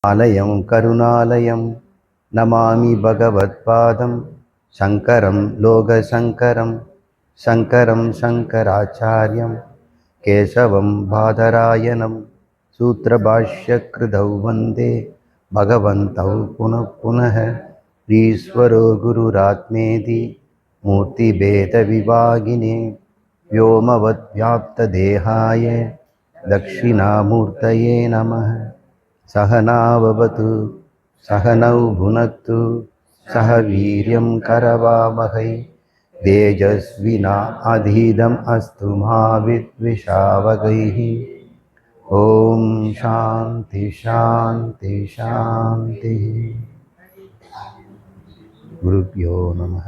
आलयं करुणालयं नमामि भगवत्पादं शङ्करं लोकशङ्करं शङ्करं शङ्कराचार्यं केशवं बादरायणं सूत्रभाष्यकृतौ वन्दे भगवन्तौ पुनः पुनः ईश्वरो गुरुरात्मेति मूर्तिभेदविभागिने व्योमवद्व्याप्तदेहाय दक्षिणामूर्तये नमः। सहनाववतु सहनौ भुनक्तु सह वीर्यं करवावहै तेजस्विना अधीदम् अस्तु मा विद्विषावहैः। ओम शांति शांति शांति। गुरुभ्यो नमः।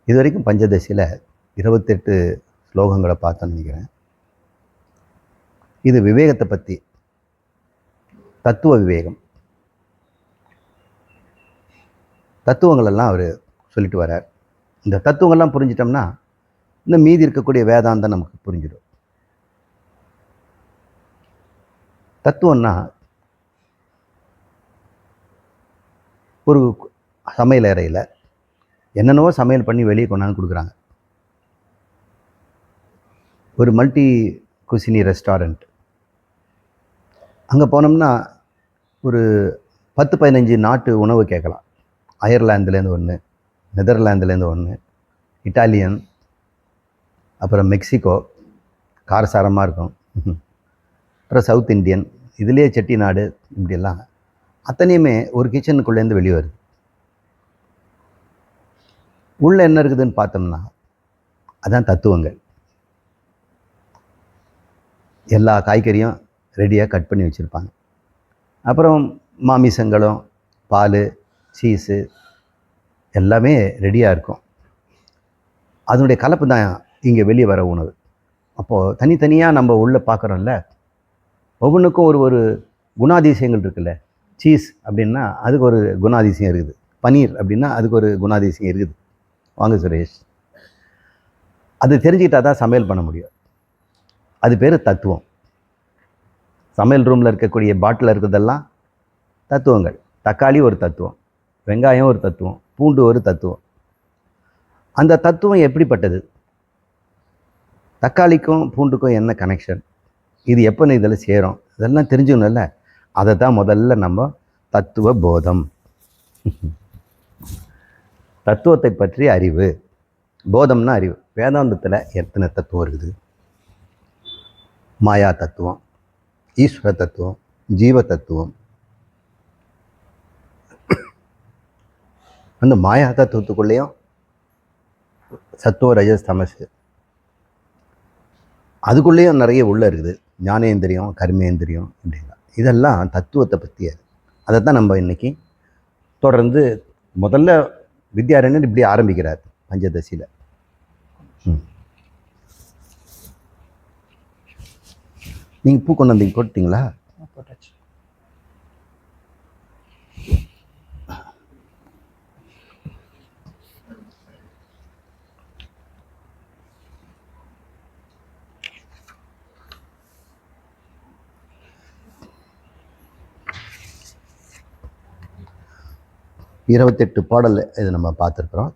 இதுவரைக்கும் பஞ்சதசியில் 28 ஸ்லோகங்களை பார்த்தோன்னு நினைக்கிறேன். இது விவேகத்தை பற்றி, தத்துவ விவேகம். தத்துவங்கள் எல்லாம் அவர் சொல்லிட்டு வர்றார். இந்த தத்துவங்கள்லாம் புரிஞ்சிட்டோம்னா இன்னும் மீதி இருக்கக்கூடிய வேதாந்தம் நமக்கு புரிஞ்சிடும். தத்துவம்னா ஒரு சமையல் அறையில் என்னென்னவோ சமையல் பண்ணி வெளியே கொண்டாந்து கொடுக்குறாங்க. ஒரு மல்டி குசினி ரெஸ்டாரண்ட், அங்கே போனோம்னா ஒரு 10-15 நாட்டு உணவு கேட்கலாம். அயர்லாந்துலேருந்து ஒன்று, நெதர்லாந்துலேருந்து ஒன்று, இட்டாலியன், அப்புறம் மெக்சிகோ காரசாரமாக இருக்கும், அப்புறம் சவுத் இண்டியன், இதுலேயே செட்டிநாடு, இப்படியெல்லாம் அத்தனையுமே ஒரு கிச்சனுக்குள்ளேருந்து வெளியே வருது. உள்ளே என்ன இருக்குதுன்னு பார்த்தோம்னா அதான் தத்துவங்கள். எல்லா காய்கறியும் ரெடியாக கட் பண்ணி வச்சுருப்பாங்க. அப்புறம் மாமிசங்களும் பால் சீஸு எல்லாமே ரெடியாக இருக்கும். அதனுடைய கலப்பு தான் இங்கே வெளியே வர உணவு. அப்போது தனித்தனியாக நம்ம உள்ளே பார்க்குறோம்ல, ஒவ்வொன்றுக்கும் ஒரு ஒரு குணாதிசயங்கள் இருக்குல்ல. சீஸ் அப்படின்னா அதுக்கு ஒரு குணாதிசயம் இருக்குது, பன்னீர் அப்படின்னா அதுக்கு ஒரு குணாதிசயம் இருக்குது. வாங்க சுரேஷ், அது தெரிஞ்சுக்கிட்டா தான் சமையல் பண்ண முடியும். அது பேர் தத்துவம். சமையல் ரூமில் இருக்கக்கூடிய பாட்டில் இருக்கிறதெல்லாம் தத்துவங்கள். தக்காளி ஒரு தத்துவம், வெங்காயம் ஒரு தத்துவம், பூண்டு ஒரு தத்துவம். அந்த தத்துவம் எப்படிப்பட்டது, தக்காளிக்கும் பூண்டுக்கும் என்ன கனெக்ஷன், இது எப்போ இதில் சேரும், இதெல்லாம் தெரிஞ்சுக்கணும்ல. அதை தான் முதல்ல நம்ம தத்துவ போதம், தத்துவத்தை பற்றி அறிவு. போதம்னா அறிவு. வேதாந்தத்தில் எத்தனை தத்துவம் இருக்குது? மாயா தத்துவம், ஈஸ்வர தத்துவம், ஜீவ தத்துவம். அந்த மாயா தத்துவத்துக்குள்ளேயும் சத்துவ ரஜஸ் தமசு, அதுக்குள்ளேயும் நிறைய உள்ள இருக்குது. ஞானேந்திரியம், கர்மேந்திரியம் அப்படின்னா இதெல்லாம் தத்துவத்தை பற்றி. அதை தான் நம்ம இன்னைக்கு தொடர்ந்து முதல்ல வித்யாரண்யர் இப்படி ஆரம்பிக்கிறார் பஞ்சதசியில். நீங்கள் பூ கொண்டு வந்தீங்க, போட்டிங்களா? போட்டாச்சு. இருபத்தெட்டு பாடல் இது நம்ம பார்த்துருக்குறோம்.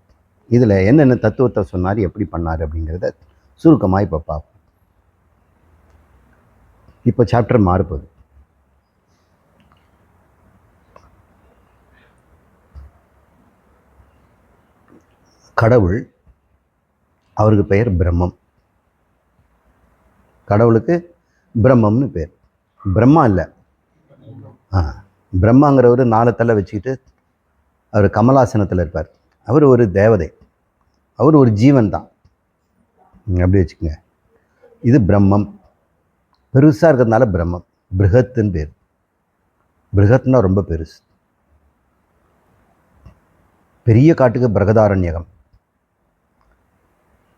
இதில் என்னென்ன தத்துவத்தை சொன்னார், எப்படி பண்ணார் அப்படிங்கிறத சுருக்கமாக இப்போ பார்ப்போம். இப்போ சாப்டர் மாறுபோகுது. கடவுள், அவருக்கு பெயர் பிரம்மம். கடவுளுக்கு பிரம்மம்னு பேர். பிரம்மா இல்லை, பிரம்மாங்கிறவர் 4 தலை வச்சுக்கிட்டு அவர் கமலாசனத்தில் இருப்பார். அவர் ஒரு தேவதை, அவர் ஒரு ஜீவன் தான், அப்படி வச்சுக்கோங்க. இது பிரம்மம், பெருசாக இருக்கிறதுனால பிரம்மம். பிருகத்துன்னு பேர். பிருகத்னா ரொம்ப பெருசு. பெரிய காட்டுக்கு பிரகதாரண்யகம்.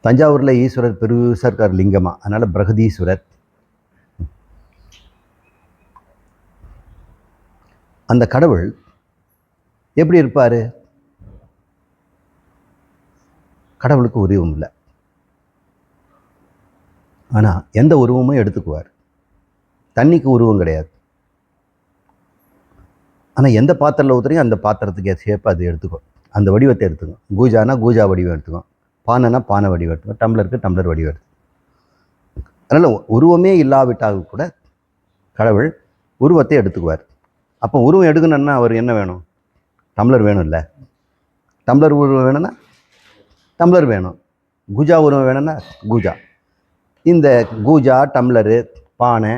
தஞ்சாவூரில் ஈஸ்வரர் பெருசாக இருக்கார் லிங்கமாக, அதனால் பிரகதீஸ்வரர். அந்த கடவுள் எப்படி இருப்பார்? கடவுளுக்கு உருவம் இல்லை. ஆனால் எந்த உருவமும் எடுத்துக்குவார். தண்ணிக்கு உருவம் கிடையாது. ஆனால் எந்த பாத்திரத்தில் ஊற்றுறையும் அந்த பாத்திரத்துக்கு ஷேப்பை அது எடுத்துக்கும், அந்த வடிவத்தை எடுத்துக்கும். கூஜானா கூஜா வடிவம் எடுத்துக்கும், பானைனா பானை வடிவம் எடுத்துக்கும், டம்ளருக்கு டம்ளர் வடிவம் எடுத்துக்கும். அதனால் உருவமே இல்லாவிட்டால் கூட கடவுள் உருவத்தை எடுத்துக்குவார். அப்போ உருவம் எடுக்கணுன்னா அவர் என்ன வேணும்? டம்ளர் வேணும் இல்லை? டம்ளர் உருவம் வேணும்னா டம்ளர் வேணும், கூஜா உருவம் வேணும்னா கூஜா. இந்த கூஜா, டம்ளரு, பானை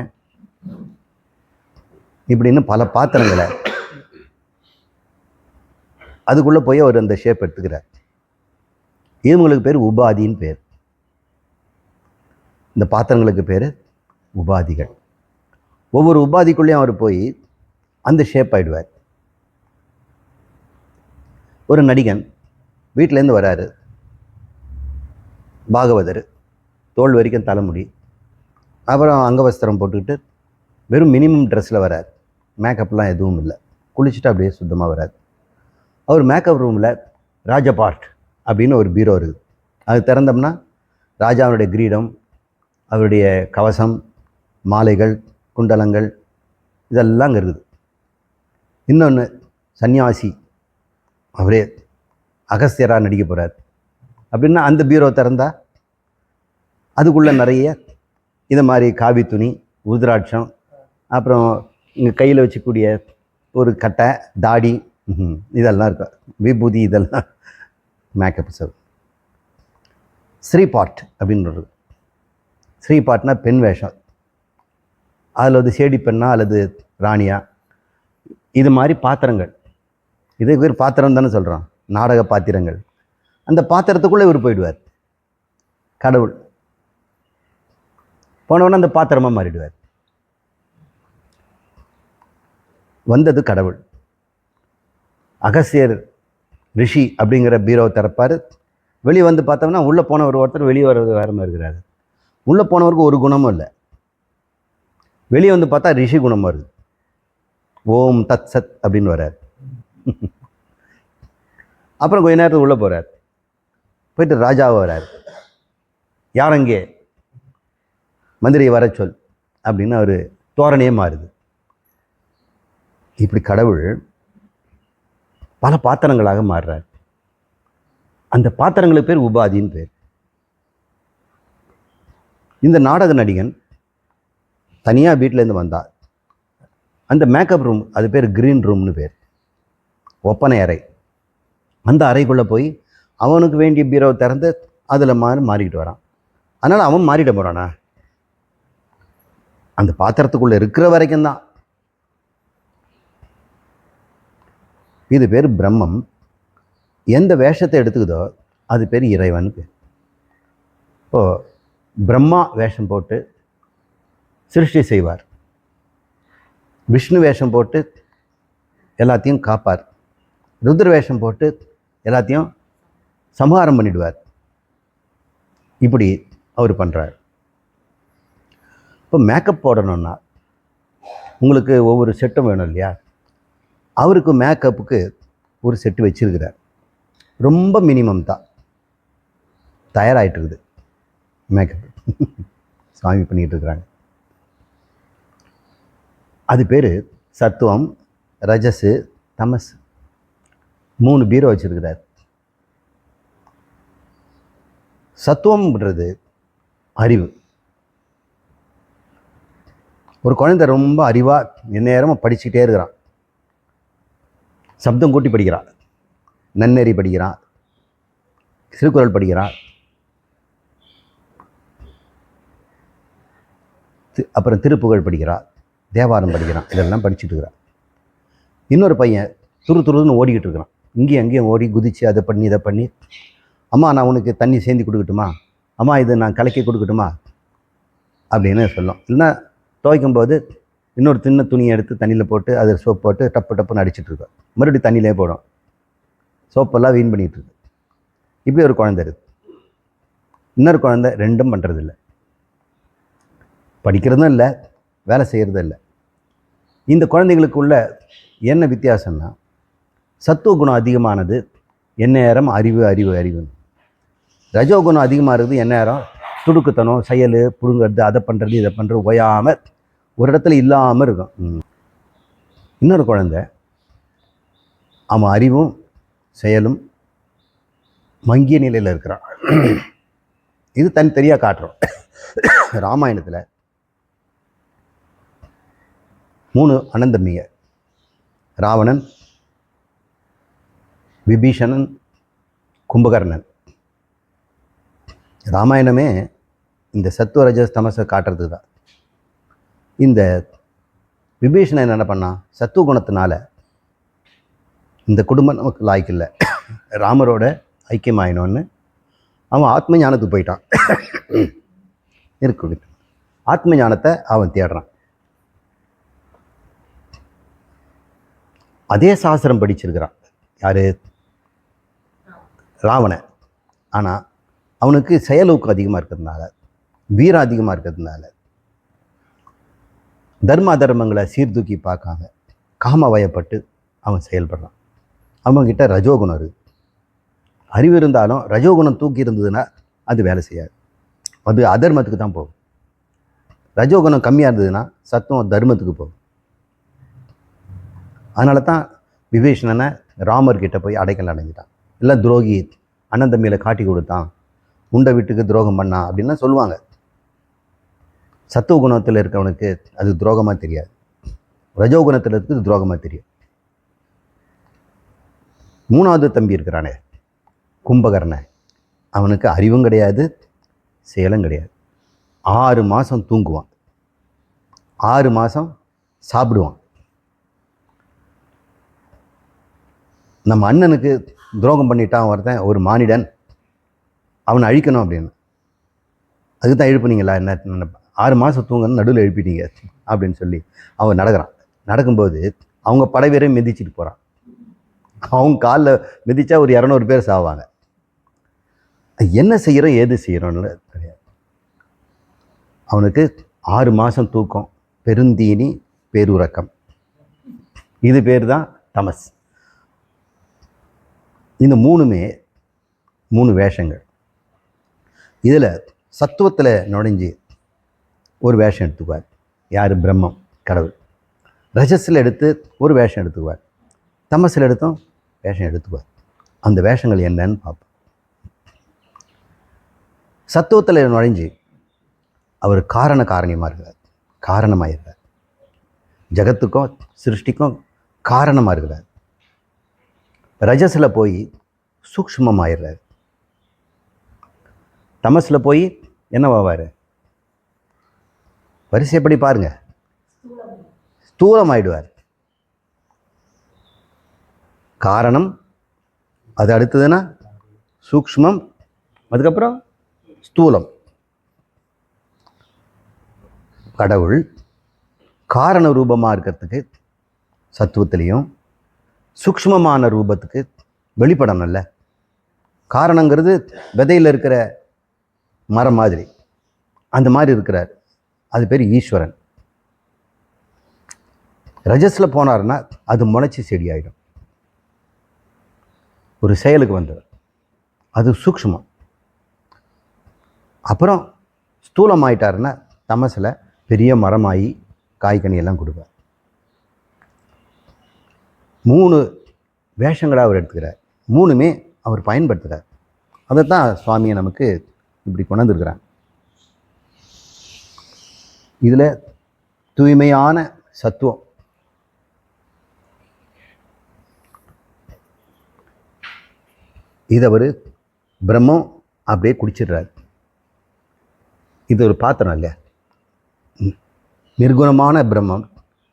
இப்படின்னு பல பாத்திரங்களை அதுக்குள்ளே போய் அவர் அந்த ஷேப் எடுத்துக்கிறார். இவங்களுக்கு பேர் உபாதின்னு பேர். இந்த பாத்திரங்களுக்கு பேர் உபாதிகள். ஒவ்வொரு உபாதிக்குள்ளேயும் அவர் போய் அந்த ஷேப் ஆகிடுவார். ஒரு நடிகன் வீட்டிலேருந்து வராரு, பாகவதர், தோல் வரைக்கும் தலைமுடி, அப்புறம் அங்கவஸ்திரம் போட்டுக்கிட்டு வெறும் மினிமம் ட்ரெஸ்ஸில் வரார், மேக்கப்லாம் எதுவும் இல்லை, குளிச்சுட்டு அப்படியே சுத்தமாக வராது. அவர் மேக்கப் ரூமில் ராஜபாட் அப்படின்னு ஒரு பீரோ இருக்குது. அது திறந்தோம்னா ராஜாவுடைய கிரீடம், அவருடைய கவசம், மாலைகள், குண்டலங்கள் இதெல்லாம் அங்கே இருக்குது. இன்னொன்று சன்னியாசி, அவரே அகஸ்தியராக நடிக்க போகிறார் அப்படின்னா அந்த பீரோ திறந்தால் அதுக்குள்ளே நிறைய இது மாதிரி காவி துணி, உதிராட்சம், அப்புறம் இங்கே கையில் வச்சுக்கூடிய ஒரு கட்டை, தாடி, இதெல்லாம் இருக்கும், விபூதி, இதெல்லாம் மேக்கப். சார் ஸ்ரீபாட் அப்படின்னு ஸ்ரீபாட்னா பெண் வேஷம். அதில் வந்து சேடி பெண்ணா அல்லது ராணியா, இது மாதிரி பாத்திரங்கள். இது பேர் பாத்திரம் தானே சொல்கிறோம், நாடக பாத்திரங்கள். அந்த பாத்திரத்துக்குள்ளே இவர் போயிடுவார். கடவுள் போனவுடனே அந்த பாத்திரமாக மாறிடுவார். வந்தது கடவுள். அகஸ்தியர் ரிஷி அப்படிங்கிற பீரோவை திறப்பார். வெளியே வந்து பார்த்தோம்னா உள்ளே போனவர் ஒருத்தர், வெளியே வர்றது வேறு மாதிரி இருக்கிறாரு. உள்ளே போனவருக்கு ஒரு குணமும் இல்லை, வெளியே வந்து பார்த்தா ரிஷி குணம் வருது. ஓம் தத் சத் அப்படின்னு வர்றார். அப்புறம் கொஞ்ச நேரத்துக்கு உள்ளே போகிறார், போயிட்டு ராஜாவை வர்றார். யாரங்கே மந்திரியை வர சொல் அப்படின்னு அவர் தோரணையே மாறுது. இப்படி கடவுள் பல பாத்திரங்களாக மாறுறார். அந்த பாத்திரங்களுக்கு பேர் உபாதின்னு பேர். இந்த நாடக நடிகன் தனியாக வீட்டிலேருந்து வந்தார். அந்த மேக்கப் ரூம், அது பேர் க்ரீன் ரூம்னு பேர், ஒப்பனை அறை. அந்த அறைக்குள்ளே போய் அவனுக்கு வேண்டிய பீரோவை திறந்து அதில் மாறிக்கிட்டு வரான். அதனால் அவன் மாறிட போகிறானா? அந்த பாத்திரத்துக்குள்ளே இருக்கிற வரைக்கும் தான். இது பேர் பிரம்மம். எந்த வேஷத்தை எடுத்துக்குதோ அது பேர் இறைவன் பேர். இப்போது பிரம்மா வேஷம் போட்டு சிருஷ்டி செய்வார், விஷ்ணு வேஷம் போட்டு எல்லாத்தையும் காப்பார், ருத்ர வேஷம் போட்டு எல்லாத்தையும் சம்ஹாரம் பண்ணிடுவார். இப்படி அவர் பண்ணுறார். இப்போ மேக்கப் போடணுன்னா உங்களுக்கு ஒவ்வொரு செட்டும் வேணும் இல்லையா? அவருக்கு மேக்கப்புக்கு ஒரு செட்டு வச்சுருக்கிறார். ரொம்ப மினிமம் தான் தயாராகிட்டு இருக்குது மேக்கப். சாமி பண்ணிக்கிட்டு இருக்கிறாங்க. அது பேர் சத்துவம், ரஜஸு, தமஸ். 3 பீரோ வச்சுருக்கிறார். சத்துவம்ன்றது அறிவு. ஒரு குழந்தை ரொம்ப அறிவாக எந்நேரமும் படிச்சுக்கிட்டே இருக்கிறான். சப்தம் கூட்டி படிக்கிறான், நன்னெறி படிக்கிறான், திருக்குறள் படிக்கிறான், அப்புறம் திருப்புகழ் படிக்கிறான், தேவாரம் படிக்கிறான், இதெல்லாம் படிச்சுட்டு இருக்கிறான். இன்னொரு பையன் துருதுருன்னு ஓடிக்கிட்டு இருக்கிறான். இங்கேயும் அங்கேயும் ஓடி குதித்து அதை பண்ணி இதை பண்ணி, அம்மா நான் உனக்கு தண்ணி சேர்ந்து கொடுக்கட்டுமா, அம்மா இது நான் கலக்கி கொடுக்கட்டுமா அப்படின்னு சொல்லும். இல்லைன்னா துவைக்கும்போது இன்னொரு சின்ன துணியை எடுத்து தண்ணியில் போட்டு அதில் சோப் போட்டு டப்பு டப்புன்னு அடிச்சிட்ருக்கோம். மறுபடியும் தண்ணியிலே போடும், சோப்பெல்லாம் வீண் பண்ணிகிட்ருக்கு. இப்படி ஒரு குழந்தை இருக்குது. இன்னொரு குழந்தை ரெண்டும் பண்ணுறதில்ல, படிக்கிறதும் இல்லை, வேலை செய்கிறதும் இல்லை. இந்த குழந்தைங்களுக்குள்ள என்ன வித்தியாசம்னா, சத்துவ குணம் அதிகமானது எந்நேரம் அறிவு அறிவு அறிவுன்னு, ரஜோகுணம் அதிகமாக இருக்குது எந்நேரம் துடுக்குத்தனம், செயல், புடுங்கிறது, அதை பண்ணுறது, இதை பண்ணுறது ஓயாமல் ஒரு இடத்துல இல்லாமல் இருக்கும். இன்னொரு குழந்தை அவன் அறிவும் செயலும் மங்கிய நிலையில் இருக்கிறான். இது தனித்தனியாக காட்டுறோம். ராமாயணத்தில் 3 அண்ணன் தம்பிங்க, ராவணன், விபீஷணன், கும்பகர்ணன். ராமாயணமே இந்த சத்துவ ரஜஸ் தமசை காட்டுறது தான். இந்த விபீஷணன் என்ன பண்ணான்? சத்துவ குணத்தினால இந்த குடும்பம் நமக்கு லாய்க்கில்லை, ராமரோட ஐக்கியமாயினோன்னு அவன் ஆத்ம ஞானத்துக்கு போயிட்டான். இருக்கு, ஆத்ம ஞானத்தை அவன் தேடுறான். அதே சாஸ்திரம் படிச்சிருக்கிறான். யாரு? ராவணன். ஆனால் அவனுக்கு செயலூக்கம் அதிகமாக இருக்கிறதுனால, வீரம் அதிகமாக இருக்கிறதுனால, தர்ம அதர்மங்களை சீர்தூக்கி பார்க்காம காம வயப்பட்டு அவன் செயல்படுறான். அவன்கிட்ட ரஜோகுணம் இருக்குது. அறிவு இருந்தாலும் ரஜோகுணம் தூக்கி இருந்ததுன்னா அது வேலை செய்யாது, அது அதர்மத்துக்கு தான் போகும். ரஜோகுணம் கம்மியாக இருந்ததுன்னா சத்துவம் தர்மத்துக்கு போகும். அதனால தான் விபீஷணனை ராமர்கிட்ட போய் அடைக்கல் அடைஞ்சிட்டான். இல்லை துரோகி, அண்ணன் தம்பியில் காட்டி கொடுத்தான், உண்டை வீட்டுக்கு துரோகம் பண்ணான் அப்படின்லாம் சொல்லுவாங்க. சத்துவ குணத்தில் இருக்கவனுக்கு அது துரோகமாக தெரியாது, ரஜோகுணத்தில் இருக்குது துரோகமாக தெரியும். 3வது தம்பி இருக்கிறானே கும்பகர்ணன், அவனுக்கு அறிவும் கிடையாது, செயலும் கிடையாது. 6 மாதம் தூங்குவான், 6 மாதம் சாப்பிடுவான். நம்ம அண்ணனுக்கு துரோகம் பண்ணிட்டான் ஒருத்தன், ஒரு மானிடன், அவனை அழிக்கணும் அப்படின்னு. அதுக்கு தான் எழுப்புனீங்களா? என்ன 6 மாதம் தூங்கன்னு நடுவில் எழுப்பிட்டீங்க அப்படின்னு சொல்லி அவன் நடக்கிறான். நடக்கும்போது அவங்க படைவீரை மிதிச்சிட்டு போகிறான். அவங்க காலில் மிதித்தா ஒரு 200 பேர் சாவாங்க. என்ன செய்கிறோம், ஏது செய்கிறோன்னு தெரியாது. அவனுக்கு 6 மாதம் தூக்கம், பெருந்தீனி, பேருறக்கம், இது பேர் தான் தமஸ். இந்த 3மே 3 வேஷங்கள். இதில் சத்துவத்தில் நுழைஞ்சி ஒரு வேஷம் எடுத்துக்குவார். யார்? பிரம்மம், கடவுள். ரஜஸில் எடுத்து ஒரு வேஷம் எடுத்துக்குவார், தமஸில் எடுத்தும் வேஷம் எடுத்துக்குவார். அந்த வேஷங்கள் என்னன்னு பார்ப்போம். சத்துவத்தில் நுழைஞ்சி அவர் காரணமாக இருக்கிறார், காரணமாகிறார். ஜகத்துக்கும் சிருஷ்டிக்கும் காரணமாக இருக்கிறார். ரஜஸில் போய் சூக்ஷ்மமாயிடுறார். தமஸில் போய் என்னவாவார்? வரிசைப்படி பாருங்க, ஸ்தூலமாயிடுவார். காரணம், அது அடுத்ததுன்னா சூக்ஷ்மம், அதுக்கப்புறம் ஸ்தூலம். கடவுள் காரண ரூபமாக இருக்கிறதுக்கு சத்துவத்திலையும், சூக்ஷ்மமான ரூபத்துக்கு வெளிப்படணும்ல. காரணங்கிறது விதையில் இருக்கிற மரம் மாதிரி, அந்த மாதிரி இருக்கிறார். அது பேர் ஈஸ்வரன். ரஜஸில் போனார்னா அது முளைச்சி செடி ஆகிடும், ஒரு செயலுக்கு வந்தது, அது சூக்ஷ்மம். அப்புறம் ஸ்தூலமாயிட்டாருன்னா தமசில் பெரிய மரமாகி காய்கனியெல்லாம் கொடுப்பார். 3 வேஷங்களாக அவர் எடுத்துக்கிறார், 3மே அவர் பயன்படுத்துகிறார். அதை தான் சுவாமியை நமக்கு இப்படி கொண்டாந்துருக்கிறாங்க. இதில் தூய்மையான சத்துவம், இது அவர் பிரம்மம் அப்படியே குடிச்சிடுறார். இது ஒரு பாத்திரம் இல்லையா, நிர்குணமான பிரம்மம்.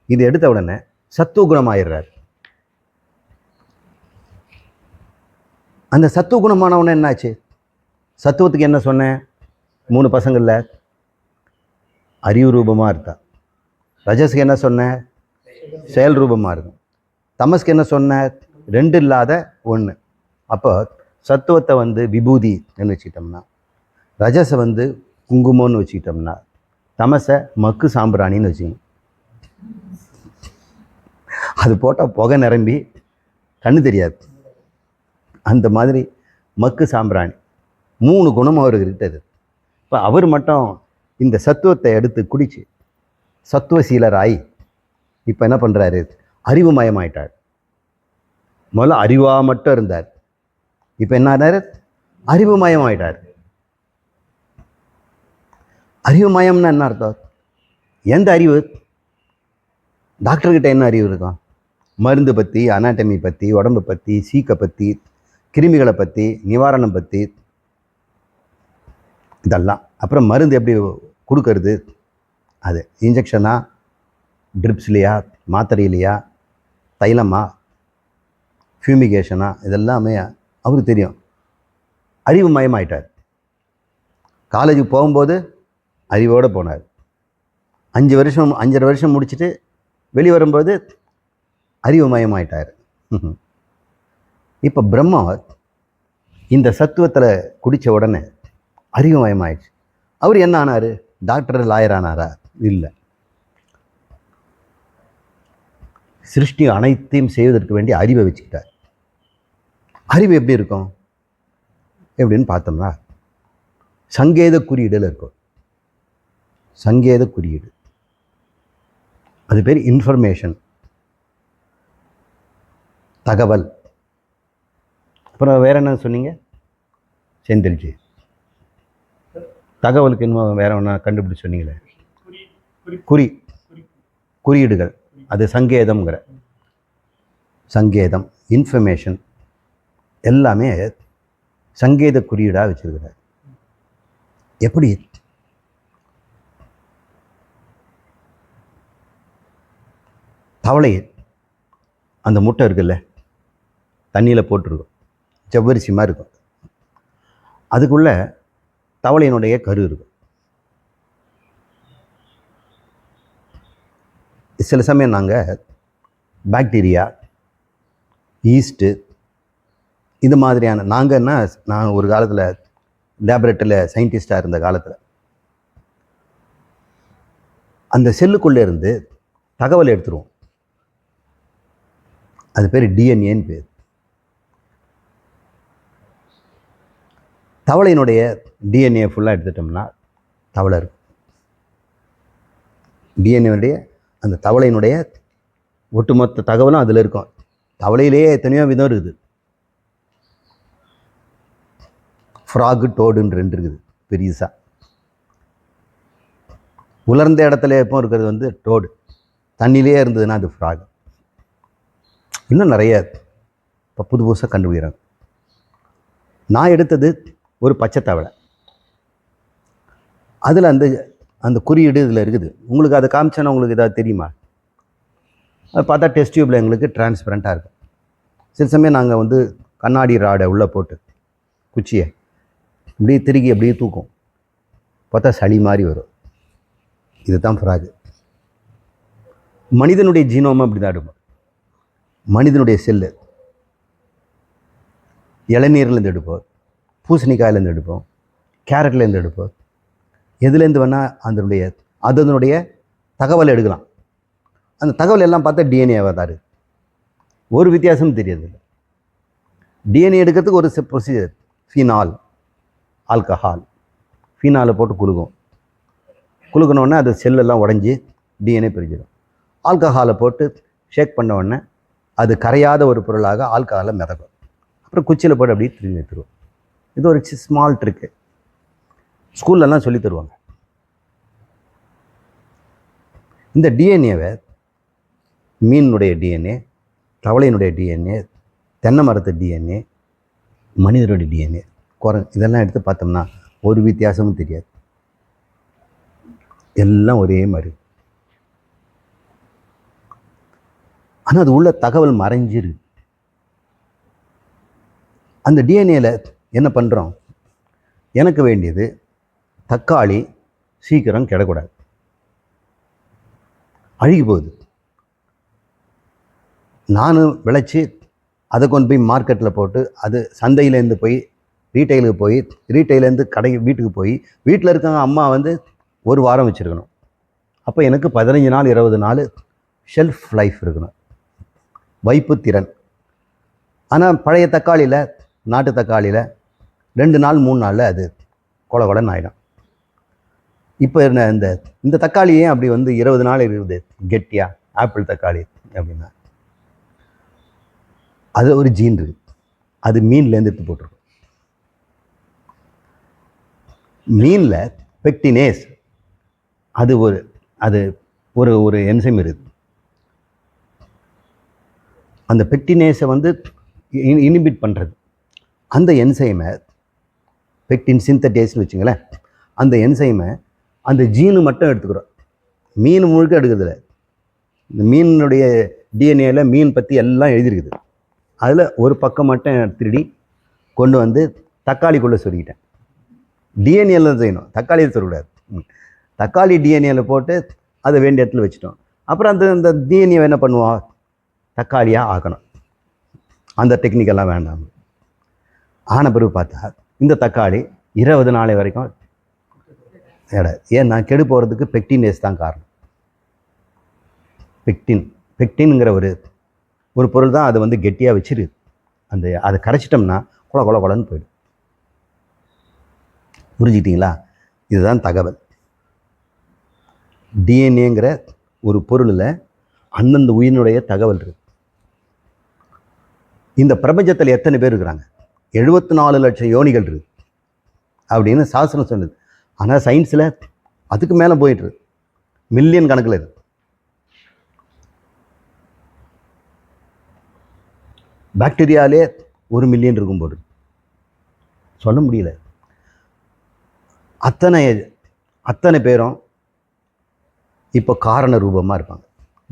இது எடுத்த உடனே சத்துவகுணம் ஆயிடுறார். அந்த சத்துவகுணமானவன என்னாச்சு? சத்துவத்துக்கு என்ன சொன்னேன்? 3 பசங்களில் அறிவு ரூபமாக இருந்தா. ரஜஸுக்கு என்ன சொன்னேன்? செயல் ரூபமாக இருக்கும். தமஸ்க்கு என்ன சொன்ன? 2 இல்லாத 1. அப்போ சத்துவத்தை வந்து விபூதின்னு வச்சுக்கிட்டோம்னா, ரஜஸை வந்து குங்குமம்னு வச்சுக்கிட்டோம்னா, தமசை மக்கு சாம்பிராணின்னு வச்சுக்கணும். அது போட்டால் புகை நிரம்பி கண்ணு தெரியாது. அந்த மாதிரி மக்கு சாம்பிராணி 3 குணம் அவர்கிட்ட இது. இப்போ அவர் மட்டும் இந்த சத்துவத்தை எடுத்து குடிச்சு சத்துவசீலராய் இப்போ என்ன பண்ணுறாரு, அறிவுமயமாயிட்டார். முதல்ல அறிவாக மட்டும் இருந்தார், இப்போ என்ன ஆனார், அறிவுமயமாயிட்டார். அறிவுமயம்னா என்ன அர்த்தம்? எந்த அறிவு? டாக்டர்கிட்ட என்ன அறிவு இருக்கும்? மருந்து பற்றி, அனாட்டமி பற்றி, உடம்பு பற்றி, சீக்கை பற்றி, கிருமிகளை பற்றி, நிவாரணம் பற்றி, இதெல்லாம். அப்புறம் மருந்து எப்படி கொடுக்கறது, அது இன்ஜெக்ஷனா, ட்ரிப்ஸ்லையா, மாத்திரையிலையா, தைலமா, ஃபியூமிகேஷனா, இதெல்லாமே அவருக்கு தெரியும். அறிவுமயமாயிட்டார். காலேஜுக்கு போகும்போது அறிவோடு போனார். 5.5 வருஷம் முடிச்சுட்டு வெளியே வரும்போது அறிவுமயமாயிட்டார். இப்போ பிரம்மா இந்த சத்துவத்தில் குடித்த உடனே அறிவுமயமாயிடுச்சு. அவர் என்ன ஆனார்? டாக்டர், லாயர் ஆனாரா? இல்லை. சிருஷ்டி அனைத்தையும் செய்வதற்கு வேண்டிய அறிவை வச்சுக்கிட்டார். அறிவு எப்படி இருக்கும் எப்படின்னு பார்த்தோம்னா, சங்கேத குறியீடில் இருக்கும். சங்கேத குறியீடு, அது பேர் இன்ஃபர்மேஷன், தகவல். அப்புறம் வேற என்ன சொன்னீங்க? செந்தில்ஜி, தகவலுக்கு இன்னும் வேற ஒன்றா கண்டுபிடிச்சு சொன்னீங்களே, குறியீடுகள், அது சங்கேதம்ங்கிற. சங்கேதம், இன்ஃபர்மேஷன் எல்லாமே சங்கேத குறியீடாக வச்சிருக்கிறார். எப்படி? தவளை அந்த முட்டை இருக்குல்ல, தண்ணியில் போட்டிருக்கும், ஜவ்வரிசி மாதிரி இருக்கும். அதுக்குள்ளே தவளையினுடைய கரு இருக்கும். சில சமயம் நாங்கள் பாக்டீரியா, ஈஸ்ட்டு, இது மாதிரியான நான் ஒரு காலத்தில் லேபரேட்டரியில் சயின்டிஸ்டாக இருந்த காலத்தில் அந்த செல்லுக்குள்ளே இருந்து தகவல் எடுத்துருவோம். அது பேர் டிஎன்ஏன்னு பேர். தவளையினுடைய டிஎன்ஏ ஃபுல்லாக எடுத்துட்டோம்னா தவளை இருக்கும். டிஎன்ஏனுடைய அந்த தவளையினுடைய ஒட்டுமொத்த தகவலும் அதில் இருக்கும். தவளையிலேயே எத்தனையோ விதம் இருக்குது. ஃப்ராகு, டோடுன்னு 2 இருக்குது பெரியசா. உலர்ந்த இடத்துல எப்போ இருக்கிறது டோடு, தண்ணியிலே இருந்ததுன்னா அது ஃப்ராகு. இன்னும் நிறைய இப்போ புது புதுசாக கண்டுபிடிக்கிறாங்க. நான் எடுத்தது ஒரு பச்சை தவளை. அதில் அந்த குறியீடு இதில் இருக்குது. உங்களுக்கு அதை காமிச்சோன்னா உங்களுக்கு ஏதாவது தெரியுமா? அதை பார்த்தா டெஸ்ட் டியூப்பில் எங்களுக்கு டிரான்ஸ்பரண்ட்டாக இருக்கும். சில சமயம் நாங்கள் கண்ணாடி ராடை உள்ளே போட்டு குச்சியை அப்படியே திருகி அப்படியே தூக்கும், பார்த்தா சளி மாதிரி வரும். இதுதான் ஃப்ராகு. மனிதனுடைய ஜீனோமும் அப்படி தான் எடுப்போம். மனிதனுடைய செல்லு இளநீர்லேருந்து எடுப்போம், பூசணிக்காயிலேருந்து எடுப்போம், கேரட்லேருந்து எடுப்போம். எதுலேருந்து வேணால் அதனுடைய தகவல் எடுக்கலாம். அந்த தகவல் எல்லாம் பார்த்தா டிஎன்ஏவாக தான் இருக்குது. ஒரு வித்தியாசமும் தெரியாது. டிஎன்ஏ எடுக்கிறதுக்கு ஒரு ப்ரொசீஜர். ஃபீனால், ஆல்கஹால், ஃபீனாலை போட்டு குலுக்கணுன்னே அது செல்லெல்லாம் உடஞ்சி டிஎன்ஏ பிரிஞ்சிடும். ஆல்கஹாலை போட்டு ஷேக் பண்ண உடனே அது கரையாத ஒரு பொருளாக ஆல்கஹாலை மிதக்கும். அப்புறம் குச்சியில் போட்டு அப்படியே திரும்பி எடுத்துருவோம். இது ஒரு ஸ்மால் ட்ரிக்கு. ஸ்கூல்லலாம் சொல்லி தருவாங்க. இந்த டிஎன்ஏவை மீனுடைய டிஎன்ஏ, தவளையினுடைய டிஎன்ஏ, தென்னை மரத்து டிஎன்ஏ, மனிதனுடைய டிஎன்ஏ, இதெல்லாம் எடுத்து பார்த்தோம்னா ஒரு வித்தியாசமும் தெரியாது. எல்லாம் ஒரே மாதிரி. ஆனால் அது உள்ள தகவல் மறைஞ்சிரு. அந்த டிஎன்ஏல என்ன பண்ணுறோம்? எனக்கு வேண்டியது தக்காளி சீக்கிரம் கிடக்கூடாது, அழுகி போகுது. நானும் விளைச்சி அதை கொண்டு போய் மார்க்கெட்டில் போட்டு அது சந்தையிலேருந்து போய் ரீட்டைலுக்கு போய் ரீட்டைலேருந்து வீட்டுக்கு போய் வீட்டில் இருக்கவங்க அம்மா ஒரு வாரம் வச்சுருக்கணும். அப்போ எனக்கு 15 நாள் 20 நாள் ஷெல்ஃப் லைஃப் இருக்கணும், வைப்பு திறன். ஆனால் பழைய தக்காளியில், நாட்டு தக்காளியில் 2 நாள் 3 நாளில் அது கொலன்னு ஆகிடும். இப்போ என்ன இந்த இந்த தக்காளியே அப்படி வந்து 20 நாள் இருக்குது கெட்டியா ஆப்பிள் தக்காளி அப்படின்னா அது ஒரு ஜீன் இருக்கு, அது மீன்லேருந்து எடுத்து போட்டிருக்கும். மீனில் பெக்டினேஸ் அது ஒரு ஒரு என்சைம் இருக்குது. அந்த பெக்டினேஸை வந்து இனிபிட் பண்ணுறது. அந்த என்சைமை பெக்டின் சிந்தடேஸ்னு வச்சுங்களேன். அந்த என்சைமை அந்த ஜீனு மட்டும் எடுத்துக்கிறோம், மீன் முழுக்க எடுக்கிறதில்ல. இந்த மீனுடைய டிஎன்ஏல மீன் பற்றி எல்லாம் எழுதியிருக்குது. அதில் ஒரு பக்கம் மட்டும் திருடி கொண்டு வந்து தக்காளிக்குள்ளே சொல்லிக்கிட்டேன். டிஎன்ஏல செய்யணும், தக்காளியில் சொல்லக்கூடாது. தக்காளி டிஎன்ஏல போட்டு அதை வேண்டிய இடத்துல வச்சுட்டோம். அப்புறம் அந்த டிஎன்ஏ என்ன பண்ணுவோம், தக்காளியாக ஆக்கணும். அந்த டெக்னிக்கெல்லாம் வேண்டாம். ஆன பிறகு பார்த்தா இந்த தக்காளி 20 நாள் வரைக்கும் ஏன்னா கெடு போகிறதுக்கு பெக்டினேஸ் தான் காரணம். பெக்டின்ங்கிற ஒரு பொருள் தான் அதை வந்து கெட்டியாக வச்சிருக்கு. அதை கரைச்சிட்டோம்னா கொலன்னு போயிடும். புரிஞ்சுக்கிட்டீங்களா? இதுதான் தகவல். டிஎன்ஏங்கிற ஒரு பொருளில் அந்தந்த உயிரினுடைய தகவல் இருக்கு. இந்த பிரபஞ்சத்தில் எத்தனை பேர் இருக்கிறாங்க? 74 லட்சம் யோனிகள் இருக்கு அப்படின்னு சாஸ்திரம் சொன்னது. ஆனால் சயின்ஸில் அதுக்கு மேலே போயிட்டு மில்லியன் கணக்கில் இருக்கு. பாக்டீரியாலே 1 மில்லியன் இருக்கும் போது சொல்ல முடியல. அத்தனை பேரும் இப்போ காரண ரூபமாக இருப்பாங்க,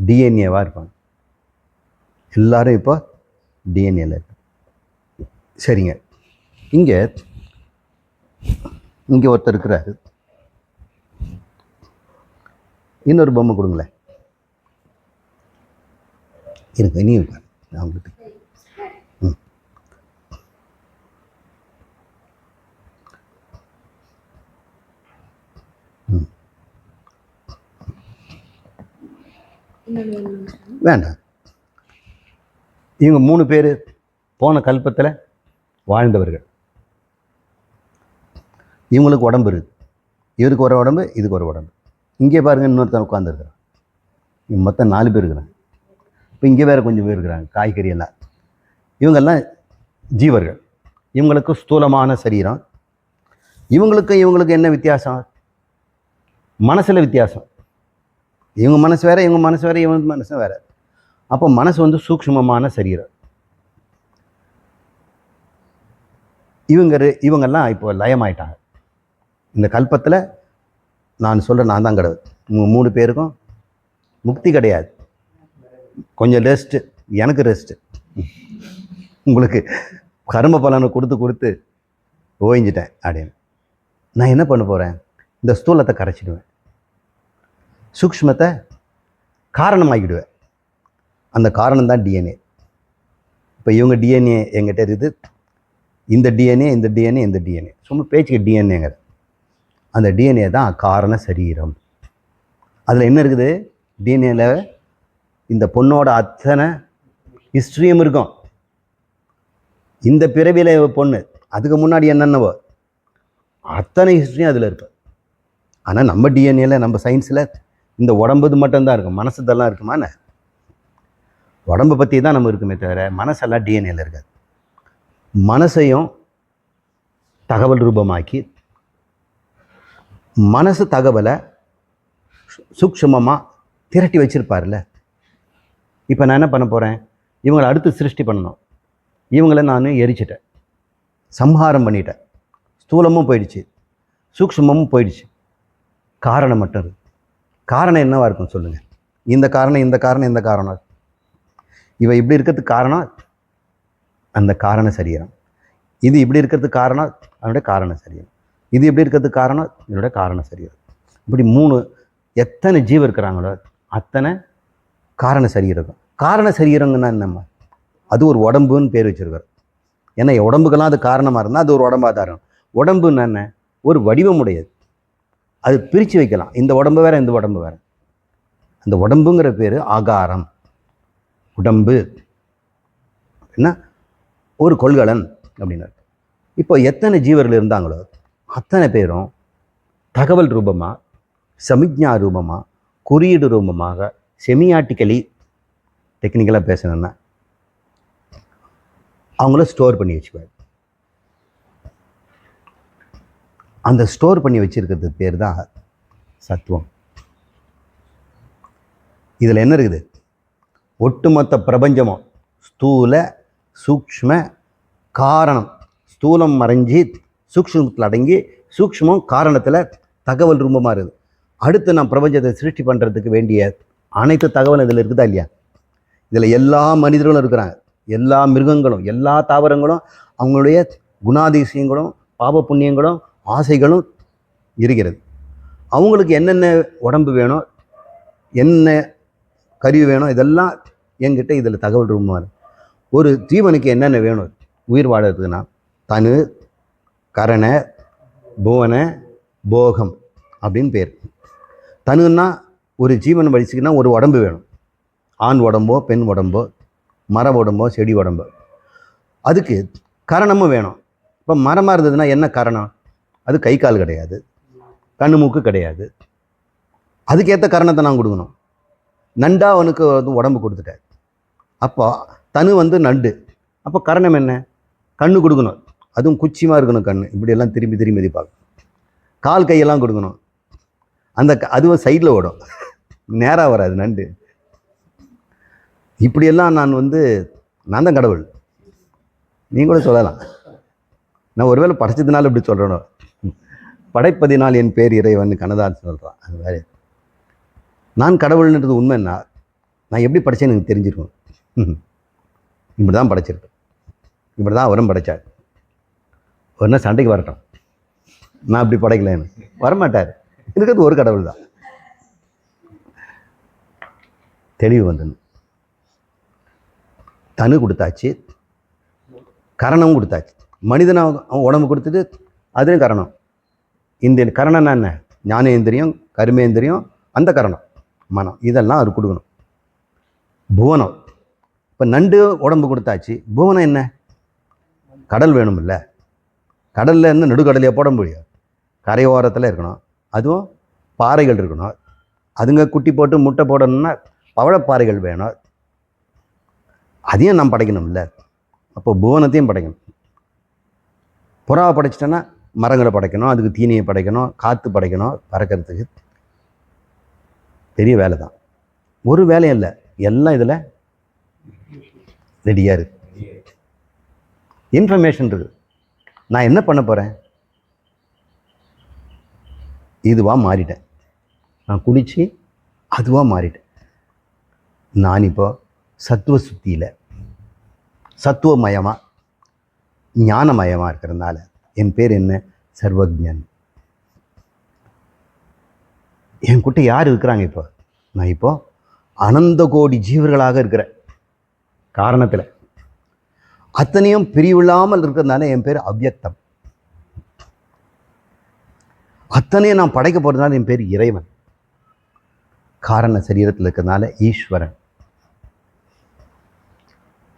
டிஎன்ஏவாக இருப்பாங்க. எல்லாரும் இப்போ டிஎன்ஏல இருக்கு. சரிங்க, இங்கே ஒருத்தர் இருக்கிறாரு. இன்னொரு பொம்மை கொடுங்களேன். இருக்கு இனி இருக்காரு அவங்களுக்கு. வேண்டாம். இவங்க 3 பேர் போன கல்பத்தில் வாழ்ந்தவர்கள். இவங்களுக்கு உடம்பு இருக்குது. இவருக்கு ஒரு உடம்பு, இதுக்கு ஒரு உடம்பு. இங்கே பாருங்கள், இன்னொருத்தர் உட்காந்துருக்குறான். இவங்க மொத்தம் 4 பேர் இருக்கிறாங்க. இப்போ இங்கே வேறு கொஞ்சம் பேர் இருக்கிறாங்க, காய்கறி எல்லாம். இவங்கெல்லாம் ஜீவர்கள். இவங்களுக்கு ஸ்தூலமான சரீரம். இவங்களுக்கு என்ன வித்தியாசம்? மனசில் வித்தியாசம். இவங்க மனசு வேறு, இவங்க மனசு வேறு, இவங்க மனசு வேறு. அப்போ மனசு வந்து சூக்ஷ்மமான சரீரம். இவங்கெல்லாம் இப்போ லயமாயிட்டாங்க. இந்த கல்பத்தில் நான் சொல்கிறேன், நான் தான் கடவுள். 3 பேருக்கும் முக்தி கிடையாது. கொஞ்சம் ரெஸ்ட்டு, எனக்கு ரெஸ்ட்டு. உங்களுக்கு கர்ம பலனை கொடுத்து ஓய்ஞ்சிட்டேன் அப்படின்னு. நான் என்ன பண்ண போகிறேன்? இந்த ஸ்தூலத்தை கரைச்சிடுவேன், சூக்ஷ்மத்தை காரணமாக்கிடுவேன். அந்த காரணம் தான் டிஎன்ஏ. இப்போ இவங்க டிஎன்ஏ எங்கிட்ட இருக்குது. இந்த டிஎன்ஏ சும்மா பேச்சுக்கு டிஎன்ஏங்கிற அந்த டிஎன்ஏ தான் காரண சரீரம். அதில் என்ன இருக்குது? டிஎன்ஏல இந்த பொண்ணோட அத்தனை ஹிஸ்ட்ரியும் இருக்கும். இந்த பிறவியில் பொண்ணு, அதுக்கு முன்னாடி என்னென்னவோ அத்தனை ஹிஸ்ட்ரியும் அதில் இருக்கும். ஆனால் நம்ம டிஎன்ஏல, நம்ம சயின்ஸில் இந்த உடம்புது மட்டும்தான் இருக்கும், மனசுதெல்லாம் இருக்குமாண்ணே? உடம்பை பற்றி தான் நம்ம இருக்குமே தவிர மனசெல்லாம் டிஎன்ஏல இருக்காது. மனசையும் தகவல் ரூபமாக்கி மனசு தகவலை சூக்ஷ்மமாக திரட்டி வச்சிருப்பார்ல. இப்போ நான் என்ன பண்ண போகிறேன்? இவங்களை அடுத்து சிருஷ்டி பண்ணணும். இவங்களை நான் எரிச்சிட்டேன், சம்ஹாரம் பண்ணிட்டேன். ஸ்தூலமும் போயிடுச்சு, சூக்ஷ்மமும் போயிடுச்சு. காரணம் மட்டும் இருக்கு. காரணம் என்னவா இருக்கும் சொல்லுங்கள்? இந்த காரணம் இவ இப்படி இருக்கிறதுக்கு காரணம் அந்த காரண சரீரம். இது இப்படி இருக்கிறதுக்கு காரணம் அதனுடைய காரண சரீரம். இது எப்படி இருக்கிறதுக்கு காரணம் இதனுடைய காரண சரீரம். இப்படி 3 எத்தனை ஜீவன் இருக்கிறாங்களோ அத்தனை காரண சரீரம் இருக்கும். காரண சரீரங்கன்னா என்னம்மா? அது ஒரு உடம்புன்னு பேர் வச்சிருக்காரு. ஏன்னா உடம்புக்கெல்லாம் அது காரணமாக இருந்தால் அது ஒரு உடம்பாக தான் இருக்கும். உடம்புன்னு என்ன? ஒரு வடிவம் உடையது. அது பிரித்து வைக்கலாம், இந்த உடம்பு வேறு, இந்த உடம்பு வேறு. அந்த உடம்புங்கிற பேர் ஆகாரம். உடம்பு என்ன? ஒரு கொள்கலன் அப்படின்னாரு. இப்போ எத்தனை ஜீவர்கள் இருந்தாங்களோ அத்தனை பேரும் தகவல் ரூபமாக சமிக்ஞா ரூபமாக, குறியீடு ரூபமாக, செமியாட்டிக்கலி டெக்னிக்கலாக பேசணுன்னா அவங்கள ஸ்டோர் பண்ணி வச்சுக்குவார். அந்த ஸ்டோர் பண்ணி வச்சிருக்கிறது பேர் தான் சத்துவம். இதில் என்ன இருக்குது? ஒட்டுமொத்த பிரபஞ்சமும் ஸ்தூல சூக்ஷ்ம காரணம். ஸ்தூலம் மறைஞ்சி சூக்ஷ்மத்தில் அடங்கி சூக்ஷ்மம் காரணத்தில் தகவல் ரூபமாக இருக்குது. அடுத்து நான் பிரபஞ்சத்தை சிருஷ்டி பண்ணுறதுக்கு வேண்டிய அனைத்து தகவலும் இதில் இருக்குதா இல்லையா? இதில் எல்லா மனிதர்களும் இருக்கிறாங்க, எல்லா மிருகங்களும், எல்லா தாவரங்களும், அவங்களுடைய குணாதிசயங்களும் பாப புண்ணியங்களும் ஆசைகளும் இருக்கிறது. அவங்களுக்கு என்னென்ன உடம்பு வேணும், என்ன கருவி வேணும், இதெல்லாம் என்கிட்ட இதில் தகவல் ரூபமாக இருக்குது. ஒரு ஜீவனுக்கு என்னென்ன வேணும் உயிர் வாழறதுக்குன்னா தனு கரண புவன போகம் அப்படின்னு பேர். தனுன்னா ஒரு ஜீவன் வலிச்சுக்குன்னா ஒரு உடம்பு வேணும். ஆண் உடம்போ பெண் உடம்போ மர உடம்போ செடி உடம்போ. அதுக்கு கரணமும் வேணும். இப்போ மரமாக இருந்ததுன்னா என்ன கரணம்? அது கை கால் கிடையாது, கண்ணு மூக்கு கிடையாது. அதுக்கேற்ற கரணத்தை நான் கொடுக்கணும். நண்டா அவனுக்கு வந்து உடம்பு கொடுத்துட்டேன். அப்போ தனு வந்து நண்டு. அப்போ கரணம் என்ன? கண்ணு கொடுக்கணும், அதுவும் குச்சியமாக இருக்கணும் கண், இப்படியெல்லாம் திரும்பி திரும்பி எதிர்பார்க்கணும். கால் கையெல்லாம் கொடுக்கணும். அதுவும் சைடில் ஓடும், நேராக வராது நண்டு. இப்படியெல்லாம் நான் தான் கடவுள். நீங்கள் கூட சொல்லலாம், நான் ஒருவேளை படைச்சதுனால இப்படி சொல்கிறேனோ. படைப்பதினால் என் பேர் இறைவன் கண்ணதாசன் சொல்கிறான். அது வேறு. நான் கடவுள்ன்றது உண்மைன்னா நான் எப்படி படைச்சேன்னு எனக்கு தெரிஞ்சிருக்கும். இப்படி தான் படைச்சிருக்கேன், இப்படி தான் அவரும் படைச்சார். ஒரு நாள் சண்டைக்கு வரட்டும், நான் இப்படி படைக்கலன்னு வரமாட்டார். இருக்கிறது ஒரு கடவுள் தான். தெளிவு வந்து தனு கொடுத்தாச்சு, கரணம் கொடுத்தாச்சு. மனிதனை அவன் உடம்பு கொடுத்துட்டு அதுவும் கரணம். இந்த கரணம்னா என்ன? ஞானேந்திரியம், கர்மேந்திரியம், அந்த கரணம் மனம், இதெல்லாம் அவர் கொடுக்கணும். புவனம், இப்போ நண்டு உடம்பு கொடுத்தாச்சு. புவனம் என்ன? கடல் வேணும் இல்லை? கடலில் இருந்து நடுக்கடலையே போட முடியும், கரையோரத்தில் இருக்கணும். அதுவும் பாறைகள் இருக்கணும். அதுங்க குட்டி போட்டு முட்டை போடணும்னா பவழப்பாறைகள் வேணும். அதையும் நான் படைக்கணும் இல்லை? அப்போ புவனத்தையும் படைக்கணும். புறாவை படைச்சிட்டேன்னா மரங்களை படைக்கணும், அதுக்கு தீனியை படைக்கணும், காற்று படைக்கணும், பறக்கிறதுக்கு. பெரிய வேலை தான். ஒரு வேலையும் இல்லை, எல்லாம் இதில் ரெடியாக இருக்குது. இன்ஃபர்மேஷன் இருக்குது. நான் என்ன பண்ண போகிறேன்? இதுவாக மாறிட்டேன். நான் குடித்து அதுவாக மாறிட்டேன். நான் இப்போ சத்துவ சுத்தியில் சத்துவமயமாக ஞானமயமாக இருக்கிறதுனால என் பேர் என்ன? சர்வஜன். என் கிட்ட யார் இருக்கிறாங்க? இப்போ நான் இப்போ அனந்த கோடி ஜீவர்களாக இருக்கிறேன். காரணத்தில் அத்தனையும் பிரிவில்லாமல் இருக்கிறதுனால என் பேர் அவ்யக்தம். அத்தனையும் நான் படைக்க போகிறதுனால என் பேர் இறைவன். காரண சரீரத்தில் இருக்கிறதுனால ஈஸ்வரன்.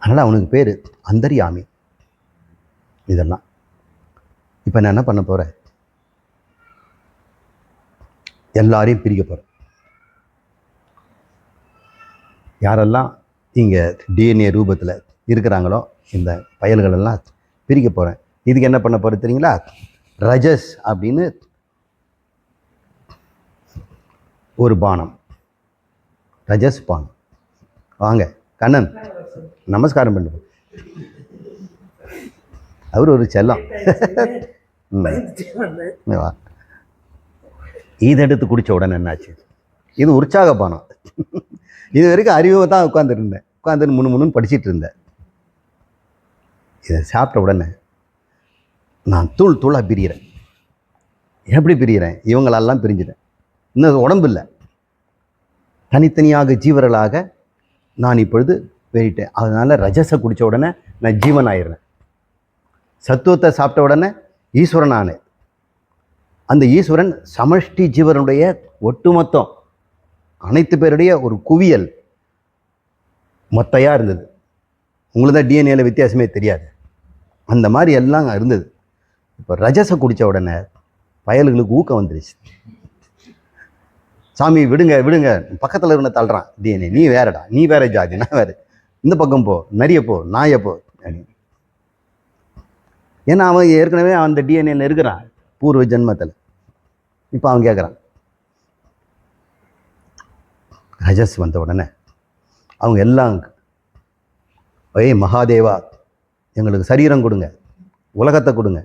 அதனால் அவனுக்கு பேர் அந்தர்யாமி. இதெல்லாம் இப்போ நான் என்ன பண்ண போகிறேன்? எல்லாரையும் பிரிக்க போகிறேன். யாரெல்லாம் இங்கே டிஎன்ஏ ரூபத்தில் இருக்கிறாங்களோ இந்த பயல்களெல்லாம் பிரிக்க போகிறேன். இதுக்கு என்ன பண்ண போகிறது தெரியுங்களா? ரஜஸ் அப்படின்னு ஒரு பானம், ரஜஸ் பானம். வாங்க கண்ணன், நமஸ்காரம் பண்ணுங்க. அவர் ஒரு செல்லம். இது எடுத்து குடித்த உடனே என்னாச்சு? இது உற்சாக பானம். இது வரைக்கும் அறிவை தான் உட்காந்துட்டு முன்னு படிச்சுட்டு இருந்தேன். இதை சாப்பிட்ட உடனே நான் தூளாக பிரிகிறேன். எப்படி பிரிகிறேன்? இவங்களெல்லாம் பிரிஞ்சிட்டேன். இன்னும் உடம்பு இல்லை, தனித்தனியாக ஜீவர்களாக நான் இப்பொழுது போயிட்டேன். அதனால் ரஜஸை குடித்த உடனே நான் ஜீவன் ஆயிடுறேன். சத்துவத்தை சாப்பிட்ட உடனே ஈஸ்வரன் ஆனேன். அந்த ஈஸ்வரன் சமஷ்டி ஜீவனுடைய ஒட்டுமொத்தம் அனைத்து பேருடைய ஒரு குவியல் மொத்தையாக இருந்தது. உங்களுக்கு தான் டிஎன்ஏல வித்தியாசமே தெரியாது. அந்த மாதிரி எல்லாம் இருந்தது. இப்போ ரஜஸை குடித்த உடனே பயல்களுக்கு ஊக்கம் வந்துருச்சு. சாமி விடுங்க விடுங்க, பக்கத்தில் இருந்த தள்ளுறான் டிஎன்ஏ, நீ வேறடா, நீ வேற ஜாதி, நான் வேறு, இந்த பக்கம் போ, நிறைய போ, நாய போ அப்படின்னு. ஏன்னா அவன் ஏற்கனவே அந்த டிஎன்ஏல இருக்கிறான் பூர்வ ஜென்மத்தில். இப்போ அவன் கேட்குறான். ரஜஸ் வந்த உடனே அவங்க எல்லாம், ஏய் மகாதேவா, எங்களுக்கு சரீரம் கொடுங்க, உலகத்தை கொடுங்க,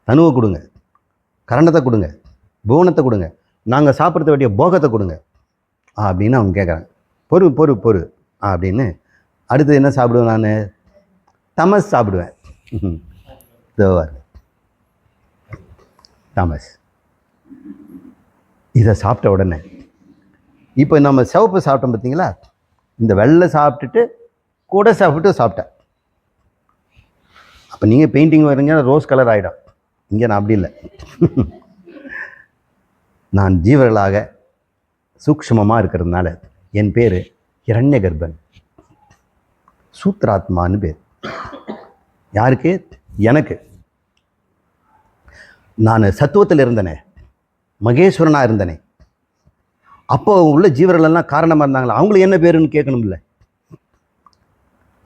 தனுவை கொடுங்க, கரணத்தை கொடுங்க, புவனத்தை கொடுங்க, நாங்கள் சாப்பிட்ற வேண்டிய போகத்தை கொடுங்க அப்படின்னு அவங்க கேட்குறாங்க. பொறு பொறு பொறு அப்படின்னு. அடுத்து என்ன சாப்பிடுவேன் நான்? தமஸ் சாப்பிடுவேன். தமஸ். இதை சாப்பிட்ட உடனே இப்போ நம்ம சிவப்பு சாப்பிட்டோம் பார்த்தீங்களா, இந்த வெள்ளை சாப்பிட்டுட்டு கூட சாப்பிட்டேன். அப்போ நீங்கள் பெயிண்டிங் வரீங்க ரோஸ் கலர் ஆகிடும். இங்கே நான் அப்படி இல்லை. நான் ஜீவர்களாக சூக்ஷ்மமாக இருக்கிறதுனால என் பேர் ஹிரண்ய கர்ப்பன், சூத்ராத்மான்னு பேர். யாருக்கு? எனக்கு. நான் சத்துவத்தில் இருந்தனே, மகேஸ்வரனாக இருந்தனே. அப்போ உள்ள ஜீவர்களெல்லாம் காரணமாக இருந்தாங்களா, அவங்களுக்கு என்ன பேருன்னு கேட்கணும்ல.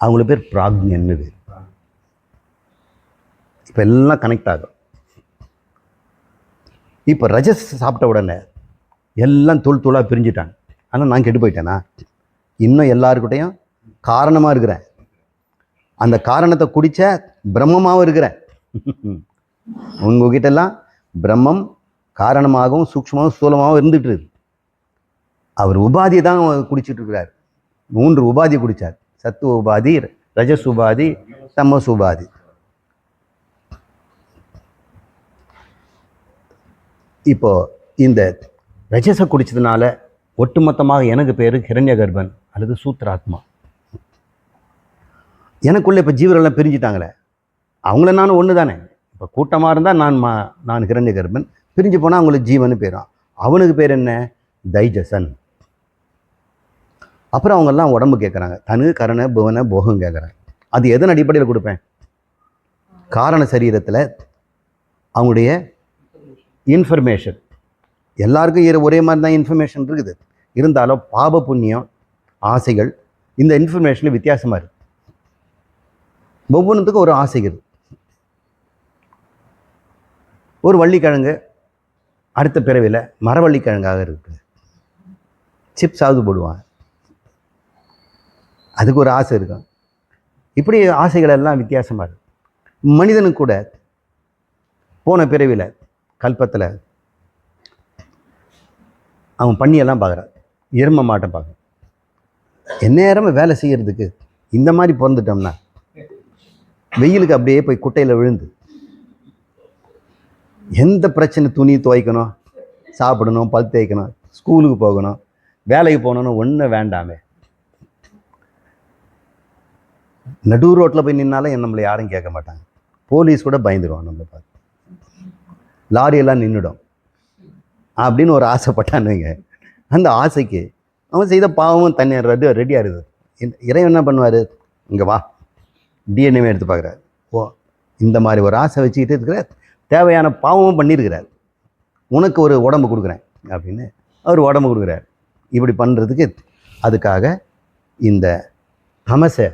அவங்களுக்கு பேர் பிராக்ஞன்னு பேர். இப்போ எல்லாம் கனெக்ட் ஆகும். இப்போ ரஜஸ் சாப்பிட்ட உடனே எல்லாம் தூள் தூளாக பிரிஞ்சுட்டாங்க. ஆனால் நான் கெட்டு போயிட்டேனா? இன்னும் எல்லாருக்கிட்டையும் காரணமாக இருக்கிறேன். அந்த காரணத்தை குடித்த பிரம்மமாகவும் இருக்கிறேன். உங்ககிட்டெல்லாம் பிரம்மம் காரணமாகவும் சூக்ஷ்மாகவும் ஸ்தூலமாகவும் இருந்துகிட்டு இருக்கு. அவர் உபாதி தான் குடிச்சிட்டு இருக்கிறார். 3 உபாதி குடித்தார். சத்துவ உபாதி, ரஜஸ் உபாதி, தமஸ் உபாதி. இப்போ இந்த ரஜஸை குடித்ததுனால ஒட்டுமொத்தமாக எனக்கு பேர் ஹிரண்ய கர்ப்பன் அல்லது சூத்ராத்மா. எனக்குள்ளே இப்போ ஜீவரெல்லாம் பிரிஞ்சுட்டாங்களே, அவங்கள நானும் ஒன்று தானே. இப்போ கூட்டமாக இருந்தால் நான் ஹிரண்ய கர்ப்பன், பிரிஞ்சு போனால் அவங்களுக்கு ஜீவனு பேரும். அவனுக்கு பேர் என்ன? தைஜசன். அப்புறம் அவங்கெல்லாம் உடம்பு கேட்குறாங்க, தனு கரண புவன போகம் கேட்குறாங்க. அது எதன் அடிப்படையில் கொடுப்பேன்? காரண சரீரத்தில் அவங்களுடைய இன்ஃபர்மேஷன். எல்லாருக்கும் ஒரே மாதிரி தான் இன்ஃபர்மேஷன் இருக்குது. இருந்தாலும் பாப புண்ணியம், ஆசைகள், இந்த இன்ஃபர்மேஷனில் வித்தியாசமாக இருக்குது. ஒவ்வொன்றுத்துக்கும் ஒரு ஆசைகள். ஒரு வள்ளிக்கிழங்கு அடுத்த பிறவியில் மரவள்ளிக்கிழங்காக இருக்குது. சிப்ஸாவது போடுவான், அதுக்கு ஒரு ஆசை இருக்கும். இப்படி ஆசைகள் எல்லாம் வித்தியாசமாக இருக்குது. மனிதனுக்கு கூட போன பிறவியில் கல்பத்தில் அவன் பண்ணியெல்லாம் பார்க்குறான், எரும மாட்டை பார்க்குறான். எந்நேரமும் வேலை செய்கிறதுக்கு இந்த மாதிரி பிறந்துட்டோம்னா வெயிலுக்கு அப்படியே போய் குட்டையில் விழுந்து எந்த பிரச்சனை, துணி துவைக்கணும், சாப்பிடணும், பல் தேய்க்கணும், ஸ்கூலுக்கு போகணும், வேலைக்கு போகணுன்னு ஒன்றும் வேண்டாமே. நடு ரோட்டில் போய் நின்னாலும் நம்மளை யாரும் கேட்க மாட்டாங்க. போலீஸ் கூட பயந்துருவான் நம்மளை பார்த்து. லாரியெல்லாம் நின்றுடும் அப்படின்னு ஒரு ஆசைப்பட்டான்னு வைங்க. அந்த ஆசைக்கு அவன் செய்த பாவமும் தண்ணி ரெடியாக இருக்குது. இறைவன் என்ன பண்ணுவார்? இங்கே வா, டிஎன்ஏ எடுத்து பார்க்குறாரு. ஓ, இந்த மாதிரி ஒரு ஆசை வச்சுக்கிட்டு இருக்கிறார், தேவையான பாவமும் பண்ணியிருக்கிறார், உனக்கு ஒரு உடம்பு கொடுக்குறேன் அப்படின்னு அவர் உடம்பு கொடுக்குறார். இப்படி பண்ணுறதுக்கு அதுக்காக இந்த தமசை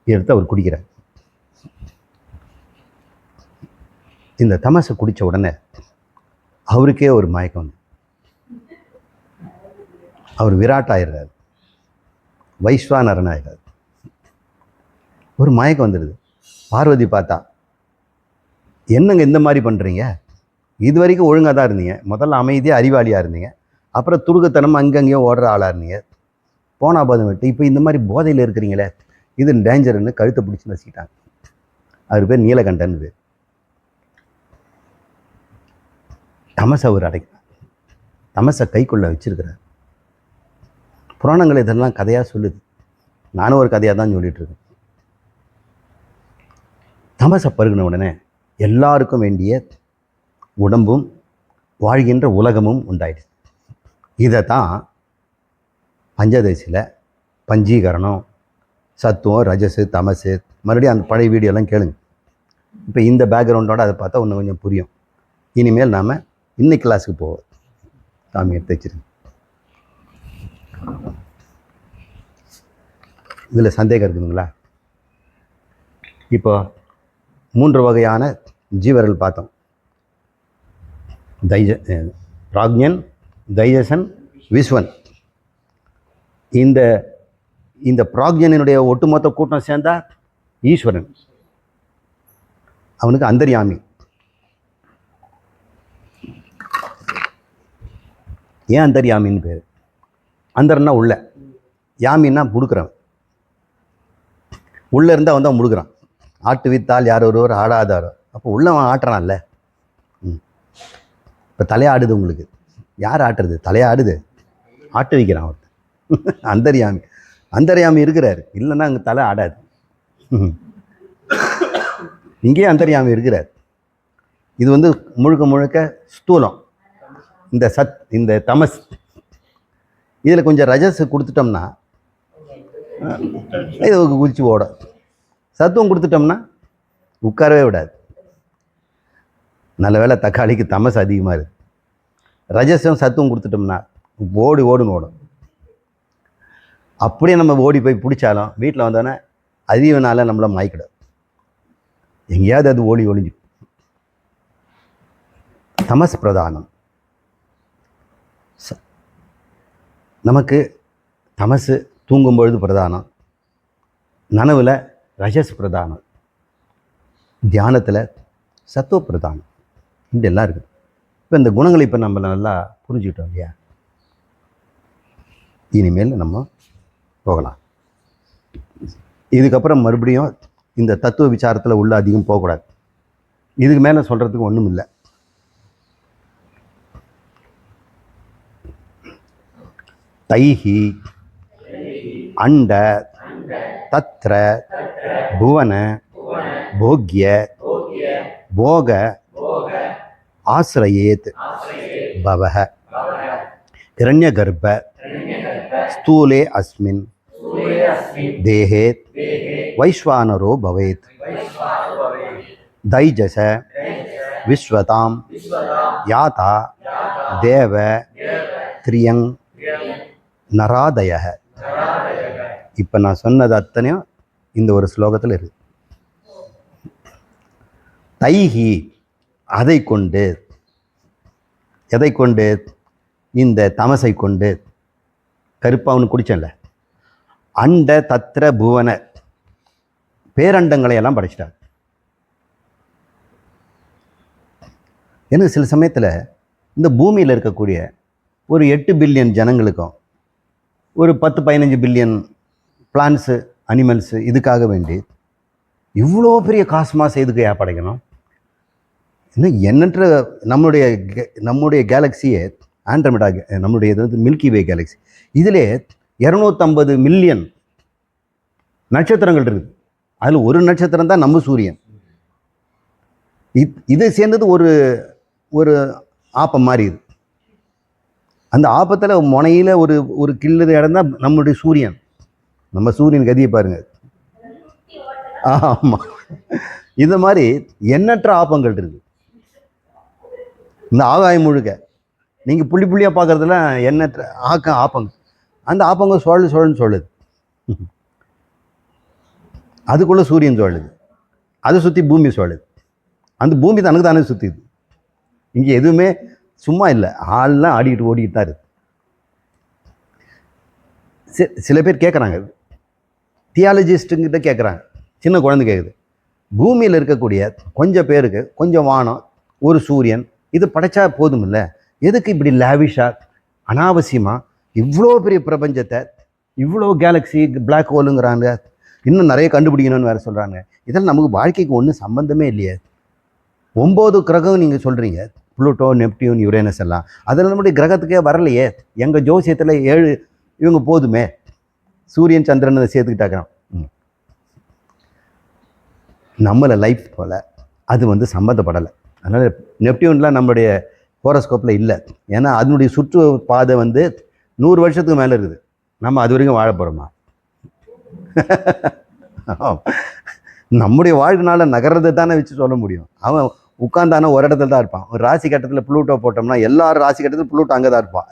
எடுத்து அவர் குடிக்கிறார். இந்த தமசை குடித்த உடனே அவருக்கே ஒரு மயக்கம் வந்து அவர் விராட் ஆயிடுறார், வைஸ்வானரன் ஆயிடுறார். ஒரு மயக்கம் வந்துடுது. பார்வதி பார்த்தா, என்னங்க இந்த மாதிரி பண்ணுறீங்க? இது வரைக்கும் ஒழுங்காக தான் இருந்தீங்க, முதல்ல அமைதியாக அறிவாளியாக இருந்தீங்க, அப்புறம் துடுக்கத்தனம் அங்கங்கேயும் ஓடுற ஆளாக இருந்தீங்க, போனா போதும் விட்டு இப்போ இந்த மாதிரி போதையில் இருக்கிறீங்களே, இது டேஞ்சர்னு கழுத்தை பிடிச்சி நசிக்கிட்டாங்க. அவர் பேர் நீலகண்டன் பேர். தமசை அவர் அடைக்கிறார், தமசை கைக்குள்ளே வச்சிருக்கிறார். புராணங்கள் இதெல்லாம் கதையாக சொல்லுது, நானும் ஒரு கதையாக தான் சொல்லிகிட்டு இருக்கேன். தமசை பருகின உடனே எல்லாருக்கும் வேண்டிய உடம்பும் வாழ்கின்ற உலகமும் உண்டாயிடுச்சு. இதை தான் பஞ்சதசியில் பஞ்சீகரணம், சத்துவம், ரஜஸு, தமசு, மறுபடியும் அந்த பழைய வீடியோலாம் கேளுங்க. இப்போ இந்த பேக்ரவுண்டோடு அதை பார்த்தா இன்னும் கொஞ்சம் புரியும். இனிமேல் நாம் இன்னைக்கு கிளாஸுக்கு போவோம். சாமி எடுத்து வச்சிருங்க. இதில் சந்தேகம் இருக்குதுங்களா? இப்போ 3 வகையான ஜீவர்கள் பார்த்தோம். பிராக்ஞன், தைஜசன், விஸ்வன். இந்த இந்த பிராக்ஞனுடைய ஒட்டுமொத்த கூட்டம் சேர்ந்தா ஈஸ்வரன். அவனுக்கு அந்தர்யாமி. ஏன் அந்தர்யாமின்னு பேர்? அந்தர்னா உள்ள, யாமின்னா முடுக்கிறவன். உள்ளே இருந்தால் வந்து அவன் முடுக்கிறான். ஆட்டு வித்தால் யார் ஒருவர் ஆடாதாரோ. அப்போ உள்ளவன் ஆட்டுறான்ல. இப்போ தலையாடுது உங்களுக்கு. யார் ஆட்டுறது? தலையாடுது, ஆட்டு வைக்கிறான் அவன். அந்தர்யாமி. அந்தர்யாமி இருக்கிறார், இல்லைன்னா அங்கே தலை ஆடாது. இங்கேயே அந்தர்யாமி இருக்கிறார். இது வந்து முழுக்க முழுக்க ஸ்தூலம். இந்த தமஸ். இதில் கொஞ்சம் ரஜஸ் கொடுத்துட்டோம்னா இது குதிச்சு ஓடும். சத்துவம் கொடுத்துட்டோம்னா உட்காரவே விடாது. நல்ல வேளை தக்காளிக்கு தமஸ் அதிகமாக இருக்குது. ரஜஸும் சத்துவம் கொடுத்துட்டோம்னா ஓடுன்னு ஓடும். அப்படியே நம்ம ஓடி போய் பிடிச்சாலும் வீட்டில் வந்தோன்னே அதிகனால நம்மளை மாய்க்கிடும். எங்கேயாவது அது ஒளிஞ்சு. தமஸ் பிரதானம். நமக்கு தமசு தூங்கும்பொழுது பிரதானம், நனவில் ரஜஸ் பிரதானம், தியானத்தில் சத்துவ பிரதானம். இப்படி எல்லாம் இருக்குது. இப்போ இந்த குணங்களை இப்போ நம்ம நல்லா புரிஞ்சுக்கிட்டோம் இல்லையா? இனிமேல் நம்ம போகலாம். இதுக்கப்புறம் மறுபடியும் இந்த தத்துவ விசாரத்தில் உள்ள அதிகம் போகக்கூடாது. இதுக்கு மேலே சொல்கிறதுக்கு ஒன்றும் இல்லை. தைஹி அண்ட தத்ர புவன போக்ய போக ஆசிரயேத் பவஹ ஹிரண்யகர்ப்ப ஸ்தூலே அஸ்மின் தேஹே வைஸ்வானரோ பவேத் தைஜச விஸ்வதாம் யாதா தேவ திரியங் நராதய. இப்போ நான் சொன்னது அத்தனையும் இந்த ஒரு ஸ்லோகத்தில் இருக்கு. தைஹி அதை கொண்டு, எதை கொண்டு? இந்த தமசை கொண்டு. கருப்பாவனு குடிச்சேன்ல. அண்ட தத்ர புவன, பேரண்டங்களை எல்லாம் படைச்சிட்டார். எனக்கு சில சமயத்தில் இந்த பூமியில் இருக்கக்கூடிய ஒரு 8 பில்லியன் ஜனங்களுக்கும் ஒரு 10-15 பில்லியன் பிளான்ஸு, அனிமல்ஸு, இதுக்காக வேண்டி இவ்வளோ பெரிய காஸ்மாஸ் எதுக்கு படைக்கணும்? இன்னும் எண்ணற்ற நம்முடைய கேலக்சியே ஆண்ட்ரமெடா, நம்முடைய இது மில்கி வே கேலக்சி. இதிலே 250 மில்லியன் நட்சத்திரங்கள் இருக்குது. அதில் ஒரு நட்சத்திரம் தான் நம்ம சூரியன். இது சேர்ந்தது ஒரு ஆப்பம் மாதிரி. இது அந்த ஆப்பத்தில் முனையில் ஒரு கிள்ளு இடம் தான் நம்முடைய சூரியன். நம்ம சூரியன் கதியை பாருங்க. ஆமாம், இது மாதிரி எண்ணற்ற ஆப்பங்கள் இருக்குது இந்த ஆகாயம் முழுக்க. நீங்கள் புள்ளி புள்ளியாக பார்க்குறதுல எண்ணற்ற ஆப்பங்கள். அந்த ஆப்பங்க சுழல்னு சொல்லுது. அதுக்குள்ளே சூரியன் சுழலுது, அதை சுற்றி பூமி சுழலுது. அந்த பூமி தனக்கு தானே சுற்றிது. இங்கே எதுவுமே சும்மா இல்லை, ஆள்லாம் ஆடிக்கிட்டு ஓடிக்கிட்டு தான் இருக்குது. சில பேர் கேட்குறாங்க, தியாலஜிஸ்ட்டுங்கிட்ட கேட்குறாங்க, சின்ன குழந்தை கேட்குது, பூமியில் இருக்கக்கூடிய கொஞ்சம் பேருக்கு கொஞ்சம் வானம், ஒரு சூரியன், இது படைச்சா போதும் இல்லை, எதுக்கு இப்படி லேவிஷாக அனாவசியமாக இவ்வளோ பெரிய பிரபஞ்சத்தை, இவ்வளோ கேலக்ஸி, பிளாக் ஹோலுங்கிறாங்க, இன்னும் நிறைய கண்டுபிடிக்கணும்னு வேறு சொல்கிறாங்க. இதெல்லாம் நமக்கு வாழ்க்கைக்கு ஒன்றும் சம்பந்தமே இல்லையே. 9 கிரகம் நீங்கள் சொல்கிறீங்க, புளூட்டோ, நெப்டியூன், யுரேனஸ் எல்லாம், அதில் நம்முடைய கிரகத்துக்கே வரலையே. எங்கள் ஜோசியத்தில் 7 இவங்க போதுமே, சூரியன் சந்திரன் சேர்த்துக்கிட்டாக்கிறோம். நம்மளை லைஃப் போல் அது சம்மந்தப்படலை. அதனால் நெப்டியூன்லாம் நம்மளுடைய ஹோரோஸ்கோப்பில் இல்லை. ஏன்னா அதனுடைய சுற்று பாதை 100 வருஷத்துக்கு மேலே இருக்குது. நம்ம அது வரைக்கும் வாழ போகிறோமா? நம்முடைய வாழ்நாளை நகர்றதை தானே வச்சு சொல்ல முடியும். அவன் உட்காந்தானா ஒரு இடத்துல தான் இருப்பான். ஒரு ராசி கட்டத்தில் புளூட்டோ போட்டோம்னா எல்லாரும் ராசி கட்டத்தில் புளூட்டோ அங்கே தான் இருப்பான்.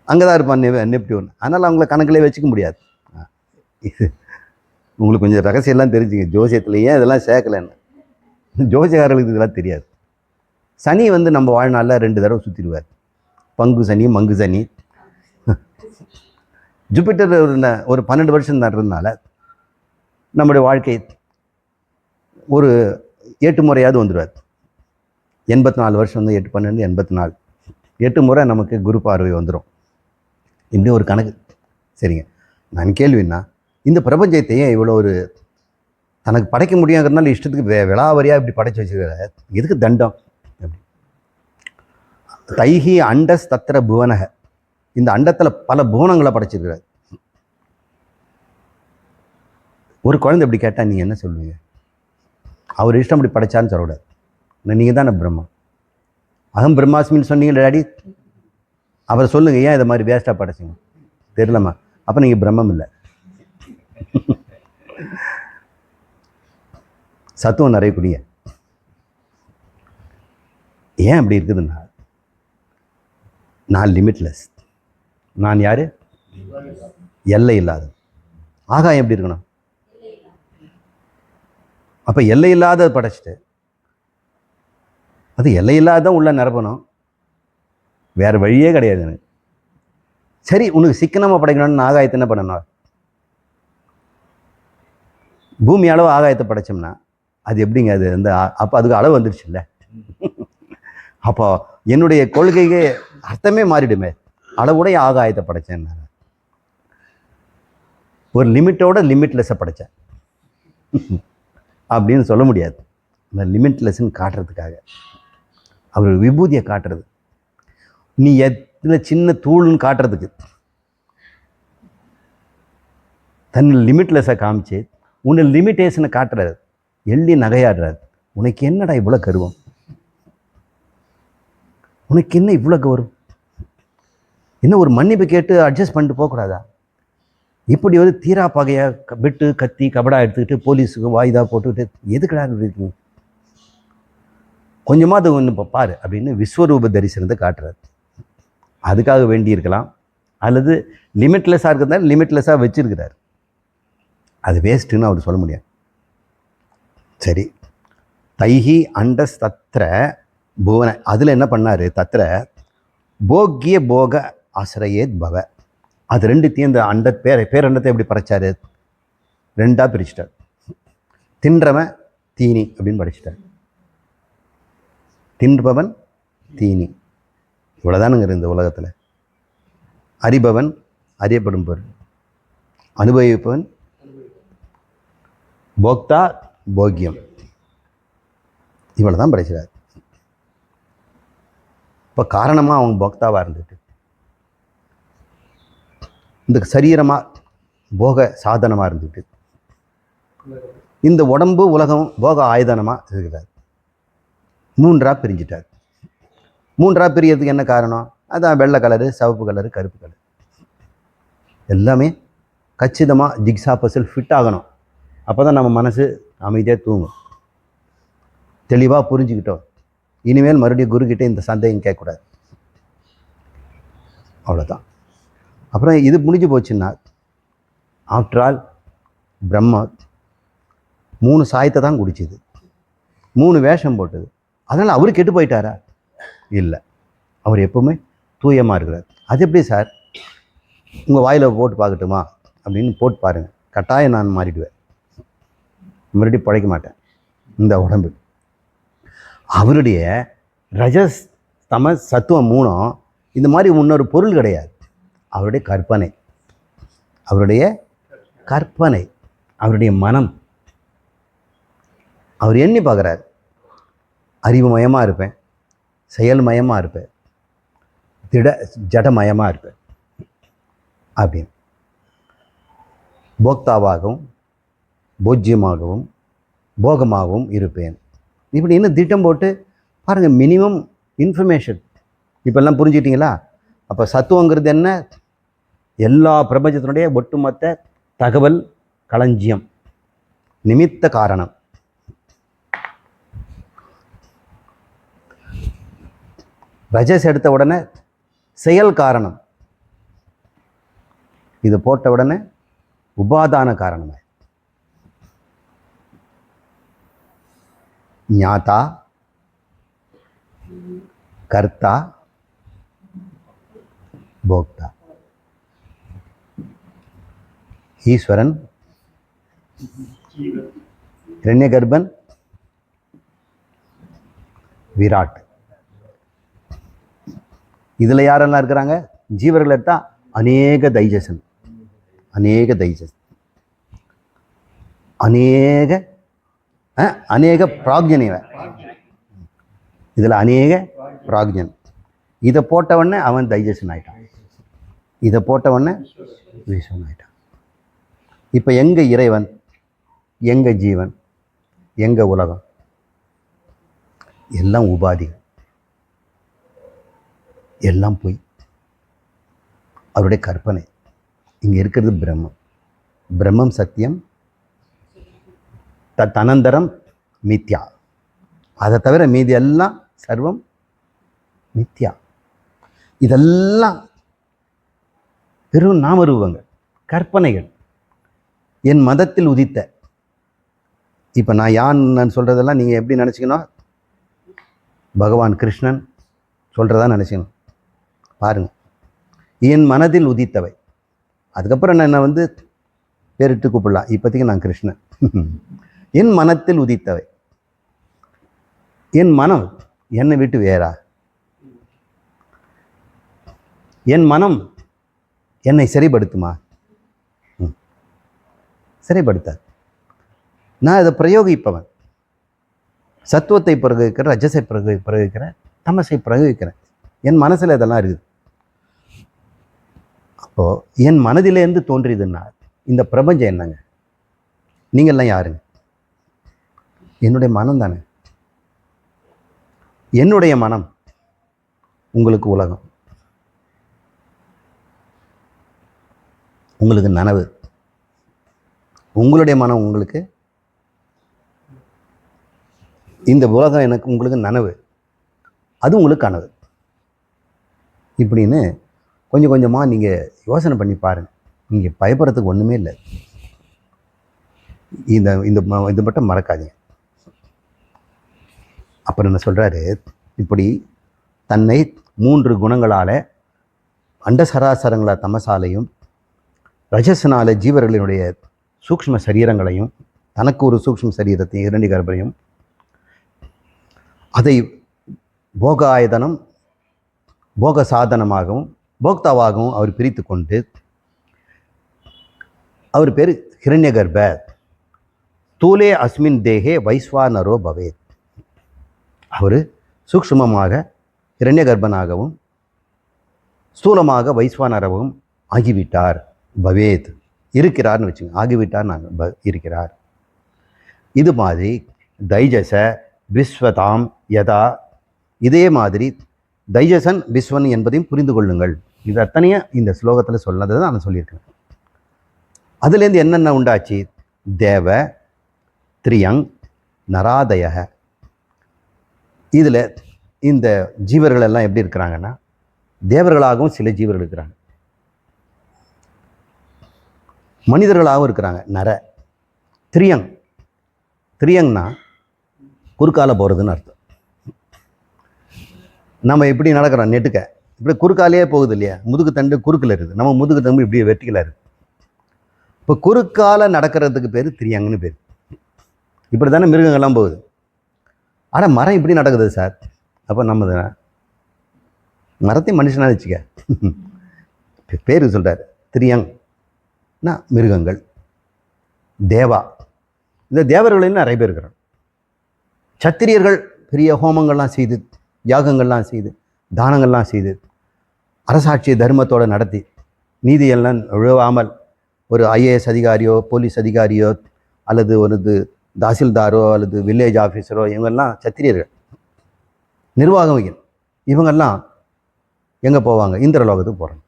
அங்கே தான் இருப்பான் நெப்டியூன். அதனால் அவங்கள கணக்கிலே வச்சுக்க முடியாது. இது உங்களுக்கு கொஞ்சம் ரகசியம்லாம் தெரிஞ்சுங்க. ஜோசியத்தில் ஏன் இதெல்லாம் சேர்க்கலைன்னு. ஜோசியக்காரர்களுக்கு இதெல்லாம் தெரியாது. சனி வந்து நம்ம வாழ்நாளில் 2 தடவை சுற்றிடுவார். பங்கு சனி, மங்கு சனி. ஜூபிட்டர் ஒரு 12 வருஷம் நடுறதுனால நம்முடைய வாழ்க்கை ஒரு 8 முறையாவது வந்துடுவார். 84 வருஷம் வந்து 8 12 84 8 முறை நமக்கு குரு பார்வை வந்துடும். இப்படி ஒரு கணக்கு. சரிங்க, நான் கேள்வின்னா இந்த பிரபஞ்சத்தையே இவ்வளோ ஒரு தனக்கு படைக்க முடியாங்கிறதுனால இஷ்டத்துக்கு விளாவரியாக இப்படி படைச்சி வச்சுக்கிறார். எதுக்கு தண்டம்? தைஹி அண்டஸ் தத்திர புவனக. இந்த அண்டத்தில் பல புவனங்களை படைச்சிருக்கிறார். ஒரு குழந்தை இப்படி கேட்டால் நீங்கள் என்ன சொல்லுவீங்க? அவர் இஷ்டம் அப்படி படைச்சான்னு சொல்லக்கூடாது. நீங்கள் தானே பிரம்மா. அகம் பிரம்மாஸ்மின்னு சொன்னீங்க டாடி. அவர் சொல்லுங்கள், ஏன் இதை மாதிரி வேஸ்ட்டாக படைச்சிங்க? தெரியலம்மா. அப்போ நீங்கள் பிரம்மம் இல்லை. சத்துவம் நிறைய குடிய. ஏன் அப்படி இருக்குதுன்னா, நான் லிமிட்லெஸ். நான் யாரு? எல்லை இல்லாத. ஆகாயம் எப்படி இருக்கணும்? அப்போ எல்லை இல்லாத படைச்சிட்டு அது எல்லை இல்லாத உள்ள நிரப்பணும். வேறு வழியே கிடையாது எனக்கு. சரி, உனக்கு சிக்கனமாக படைக்கணும்னு ஆகாயத்தை என்ன பண்ணணும்? பூமி அளவு ஆகாயத்தை படைச்சோம்னா அது எப்படிங்க? அது வந்து அப்போ அதுக்கு அளவு வந்துடுச்சு இல்லை? அப்போ என்னுடைய கொள்கைக்கு அர்த்தமே மாறிடுமே. அளவுடைய ஆகாயத்தை படைச்சேன். ஒரு லிமிட்டோட லிமிட்லெஸ்ஸை படைத்தேன் அப்படின்னு சொல்ல முடியாது. அந்த லிமிட்லெஸ்ன்னு காட்டுறதுக்காக, அவர் விபூதியை காட்டுறது, நீ எத்தனை சின்ன தூள்னு காட்டுறதுக்கு தன் லிமிட்லெஸ்ஸை காமிச்சு உன்னை லிமிட்டேஷனை காட்டுறாரு. எள்ளி நகையாடுறாரு. உனக்கு என்னடா இவ்வளோ கருவம்? உனக்கு என்ன இவ்வளோ கௌரவம்? என்ன ஒரு மன்னிப்பு கேட்டு அட்ஜஸ்ட் பண்ணிட்டு போகக்கூடாதா? இப்படி ஒரு தீரா பகையாக விட்டு கத்தி கபடா எடுத்துக்கிட்டு போலீஸுக்கு வாய்தா போட்டுக்கிட்டு எதுக்கடா இருக்கீங்க? கொஞ்சமாவது ஒன்று இப்போ பாரு அப்படின்னு விஸ்வரூப தரிசனத்தை காட்டுறாரு. அதுக்காக வேண்டி இருக்கலாம், அல்லது லிமிட்லெஸ்ஸாக இருக்கிறதால லிமிட்லெஸ்ஸாக வச்சுருக்கிறார். அது வேஸ்ட்டுன்னு அவர் சொல்ல முடியாது. சரி, தைஹி அண்டஸ் தத்திர புவன. அதில் என்ன பண்ணார்? தத்திர போக்கிய போக ஆசிரியேத் பவ. அது ரெண்டுத்தையும் இந்த அண்ட பேரண்டத்தை எப்படி படைச்சார்? 2ஆக பிரிச்சிட்டார். தின்றவன் தீனி அப்படின்னு படிச்சிட்டார். தின்பவன் தீனி, இவ்வளோதானுங்கிற இந்த உலகத்தில். அறிபவன் அறியப்படும் பொருள், அனுபவிப்பவன் போக்தா போக்கியம், இவ்வளோ தான் படைச்சிடார். இப்போ காரணமாக அவங்க போக்தாவாக இருந்துட்டு இந்த சரீரமாக போக சாதனமாக இருந்துட்டு இந்த உடம்பு உலகம் போக ஆயுதனமாக இருக்கிறார். 3ஆக பிரிஞ்சிட்டார். 3ஆக பிரியறதுக்கு என்ன காரணம்? அதான் வெள்ளை கலரு, சிவப்பு கலரு, கருப்பு கலர் எல்லாமே கச்சிதமாக ஜிக்ஸா பசில் ஃபிட் ஆகணும். அப்போ தான் நம்ம மனசு அமைதியாக தூங்கும். தெளிவாக புரிஞ்சுக்கிட்டோம். இனிமேல் மறுபடியும் குருக்கிட்டே இந்த சந்தேகம் கேட்கக்கூடாது. அவ்வளோதான். அப்புறம் இது முடிஞ்சு போச்சுன்னா, ஆஃப்டர் ஆல் பிரம்மா 3 சாயத்தை தான் குடிச்சுது, 3 வேஷம் போட்டது. அதனால் அவர் கெட்டு போயிட்டாரா? இல்லை, அவர் எப்போவுமே தூயமாக இருக்கிறார். அது எப்படி சார்? உங்கள் வாயில் போட்டு பார்க்கட்டுமா அப்படின்னு போட்டு பாருங்கள். கட்டாயம் நான் மாறிடுவேன், மறுபடியும் பழைக்க மாட்டேன். இந்த உடம்பு அவருடைய ரஜஸ் தமஸ் சத்துவம் 3 இந்த மாதிரி இன்னொரு பொருள் கிடையாது. அவருடைய கற்பனை, அவருடைய கற்பனை, அவருடைய மனம். அவர் எண்ணி பார்க்குறார், அறிவுமயமாக இருப்பேன், செயல்மயமாக இருப்பேன், ஜடமயமாக இருப்பேன் அப்படின்னு. போக்தாவாகவும் போஜ்யமாகவும் போகமாகவும் இருப்பேன் இப்படி இன்னும் திட்டம் போட்டு பாருங்கள். மினிமம் இன்ஃபர்மேஷன் இப்போல்லாம் புரிஞ்சுக்கிட்டீங்களா? அப்போ சத்துவங்கிறது என்ன? எல்லா பிரபஞ்சத்தினுடைய ஒட்டுமொத்த தகவல் களஞ்சியம், நிமித்த காரணம். ரஜஸ் எடுத்த உடனே செயல் காரணம், இது போட்ட உடனே உபாதான காரணம். ஞாதா, கர்த்தா, போக்தா. ஈஸ்வரன், இரண்யகர்பன், விராட். இதில் யாரெல்லாம் இருக்கிறாங்க? ஜீவர்கள் எடுத்தா அநேக தைஜசன், அநேக தைஜஸ், அநேக அநேக பிராக்ஞனிவன். இதில் அநேக பிராக்ஞன். இதை போட்டவொடனே அவன் தைஜசன் ஆயிட்டான், இதை போட்டவொடனே விஸ்வன் ஆயிட்டான். இப்போ எங்க இறைவன், எங்க ஜீவன், எங்க உலகம்? எல்லாம் உபாதி, எல்லாம் பொய், அவருடைய கற்பனை. இங்கே இருக்கிறது பிரம்மம். பிரம்மம் சத்தியம், தனந்தரம் மித்யா. அதை தவிர மீதி எல்லாம் சர்வம் மித்யா. இதெல்லாம் பெரும் நாமரூபங்கள், கற்பனைகள், என் மதத்தில் உதித்த. இப்போ நான் சொல்கிறதெல்லாம் நீங்கள் எப்படி நினச்சிக்கணும்? பகவான் கிருஷ்ணன் சொல்கிறதா நினச்சிக்கணும். பாருங்கள், என் மனதில் உதித்தவை. அதுக்கப்புறம் நான் பேரிட்டு கூப்பிடலாம். இப்போதைக்கு நான் கிருஷ்ணன். என் மனத்தில் உதித்தவை. என் மனம் என்னை விட்டு வேறா? என் மனம் என்னை சரிப்படுத்துமா? சரிப்படுத்தாது. நான் அதை பிரயோகிப்பவன். சத்துவத்தை பிரயோகிக்கிறேன், ரஜசை பிரயோகிக்கிறேன், தமசை பிரயோகிக்கிறேன். என் மனசில் இதெல்லாம் இருக்குது. அப்போது என் மனதிலேருந்து தோன்றியதுன்னா இந்த பிரபஞ்சம் என்னங்க? நீங்கள்லாம் யாருங்க? என்னுடைய மனம் தானே. என்னுடைய மனம் உங்களுக்கு உலகம், உங்களுக்கு நனவு. உங்களுடைய மனம் உங்களுக்கு இந்த உலகம், எனக்கு உங்களுக்கு நனவு, அது உங்களுக்கு கனவு. இப்படின்னு கொஞ்சம் கொஞ்சமாக நீங்கள் யோசனை பண்ணி பாருங்கள். நீங்கள் பயப்படுறதுக்கு ஒன்றுமே இல்லை. இது மட்டும் மறக்காதீங்க. அப்புறம் என்ன சொல்கிறாரு? இப்படி தன்னை 3 குணங்களால், அண்டசராசரங்கள தமசாலையும் ரஜசனால ஜீவர்களினுடைய சூக்ஷ்ம சரீரங்களையும், தனக்கு ஒரு சூக்ஷ்ம சரீரத்தையும் இரண்டிகர்பரையும், அதை போகாயதனம் போக சாதனமாகவும் போக்தாவாகவும் அவர் பிரித்து கொண்டு, அவர் பேர் ஹிரண்யகர்ப. தூலே அஸ்மின் தேகே வைஸ்வானரோ பவேத். அவர் சூக்ஷ்மமாக ஹிரண்யகர்பனாகவும் ஸ்தூலமாக வைஸ்வானரவும் ஆகிவிட்டார். பவேத் இருக்கிறார்னு வச்சுங்க, ஆகிவிட்டார், நாங்கள் இருக்கிறார். இது மாதிரி தைஜச விஸ்வதாம் யதா, இதே மாதிரி தைஜசன் விஸ்வன் என்பதையும் புரிந்து கொள்ளுங்கள். இது அத்தனையும் இந்த ஸ்லோகத்தில் சொன்னதை தான் நான் சொல்லியிருக்கேன். அதுலேருந்து என்னென்ன உண்டாச்சு? தேவ, திரியங், நராதய. இதில் இந்த ஜீவர்கள் எல்லாம் எப்படி இருக்கிறாங்கன்னா, தேவர்களாகவும் சில ஜீவர்கள் இருக்கிறாங்க, மனிதர்களாகவும் இருக்கிறாங்க. நர, திரியங். திரியங்னா குறுக்கால போகிறதுன்னு அர்த்தம். நம்ம எப்படி நடக்கிறோம், நெட்டுக்க இப்படி குறுக்காலே போகுது இல்லையா? முதுகு தண்டு குறுக்கில் இருக்குது, நம்ம முதுகு தண்டு இப்படி வெட்டிக்கலாக இருக்குது. இப்போ குறுக்கால நடக்கிறதுக்கு பேர் திரியங்கன்னு பேர். இப்படி தானே மிருகங்கள்லாம் போகுது. ஆனால் மரம் இப்படி நடக்குது சார். அப்போ நம்ம மரத்தையும் மனுஷனாக வச்சுக்க பேர் சொல்கிறார். திரியங்னா மிருகங்கள். தேவா, இந்த தேவர்களையும் நிறைய பேர் இருக்கிறாங்க. சத்திரியர்கள் பெரிய ஹோமங்கள்லாம் செய்து, யாகங்கள்லாம் செய்து, தானங்கள்லாம் செய்து, அரசாட்சி தர்மத்தோடு நடத்தி, நீதியெல்லாம் உழவாமல் ஒரு ஐஏஎஸ் அதிகாரியோ போலீஸ் அதிகாரியோ அல்லது ஒரு தாசில்தாரோ அல்லது வில்லேஜ் ஆஃபீஸரோ, இவங்கெல்லாம் சத்திரியர்கள், நிர்வாகங்கள். இவங்கெல்லாம் எங்கே போவாங்க? இந்திரலோகத்துக்கு போகிறாங்க.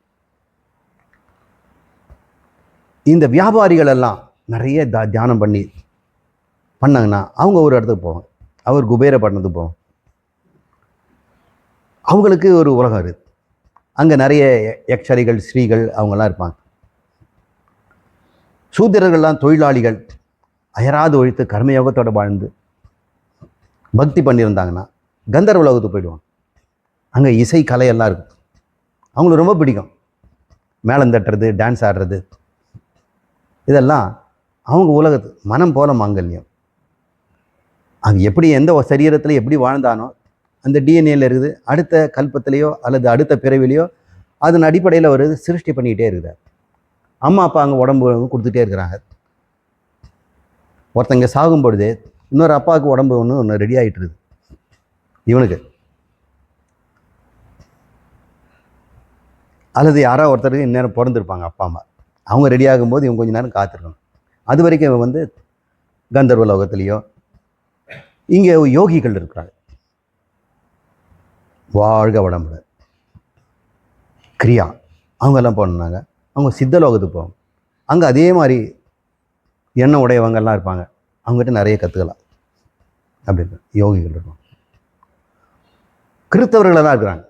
இந்த வியாபாரிகள் எல்லாம் நிறைய தியானம் பண்ணாங்கன்னா அவங்க ஒரு இடத்துக்கு போவாங்க. அவர் குபேர பட்டணத்துக்கு போவாங்க. அவங்களுக்கு ஒரு உலகம் இருக்குது. அங்கே நிறைய யக்ஷரிகள், ஸ்ரீகள் அவங்கெல்லாம் இருப்பாங்க. சூத்திரர்கள்லாம் தொழிலாளிகள், அயராது ஒழித்து கர்மயோகத்தோடு வாழ்ந்து பக்தி பண்ணியிருந்தாங்கன்னா கந்தர்வ உலகத்துக்கு போயிடுவாங்க. அங்கே இசை கலையெல்லாம் இருக்கும். அவங்களுக்கு ரொம்ப பிடிக்கும். மேளம் தட்டுறது, டான்ஸ் ஆடுறது, இதெல்லாம் அவங்க உலகத்து மனம் போல மாங்கல்யம். அது எப்படி எந்த சரீரத்தில் எப்படி வாழ்ந்தானோ அந்த டிஎன்ஏல இருக்குது. அடுத்த கல்பத்திலேயோ அல்லது அடுத்த பிறவிலையோ அதன் அடிப்படையில் ஒரு சிருஷ்டி பண்ணிக்கிட்டே இருக்கிறார். அம்மா அப்பா அங்கே உடம்பு கொடுத்துட்டே இருக்கிறாங்க. ஒருத்தங்க சாகும் பொழுது இன்னொரு அப்பாவுக்கு உடம்பு ஒன்று ரெடி ஆகிட்டு இருக்குது இவனுக்கு. அல்லது யாராவது ஒருத்தருக்கு இந்நேரம் பிறந்திருப்பாங்க அப்பா அம்மா. அவங்க ரெடி ஆகும்போது இவங்க கொஞ்சம் நேரம் காத்திருக்கணும். அது வரைக்கும் இவன் வந்து கந்தர்வ லோகத்திலேயோ. இங்கே யோகிகள் இருக்கிறாங்க. வாழ்க வளமுட கிரியா அவங்கெல்லாம் போனாங்க. அவங்க சித்தலோகத்துக்கு போவாங்க. அங்கே அதே மாதிரி எண்ணெய் உடையவங்கெல்லாம் இருப்பாங்க. அவங்ககிட்ட நிறைய கற்றுக்கலாம். அப்படின்னு யோகிகள் இருக்கும். கிறிஸ்தவர்கள் தான் இருக்கிறாங்க.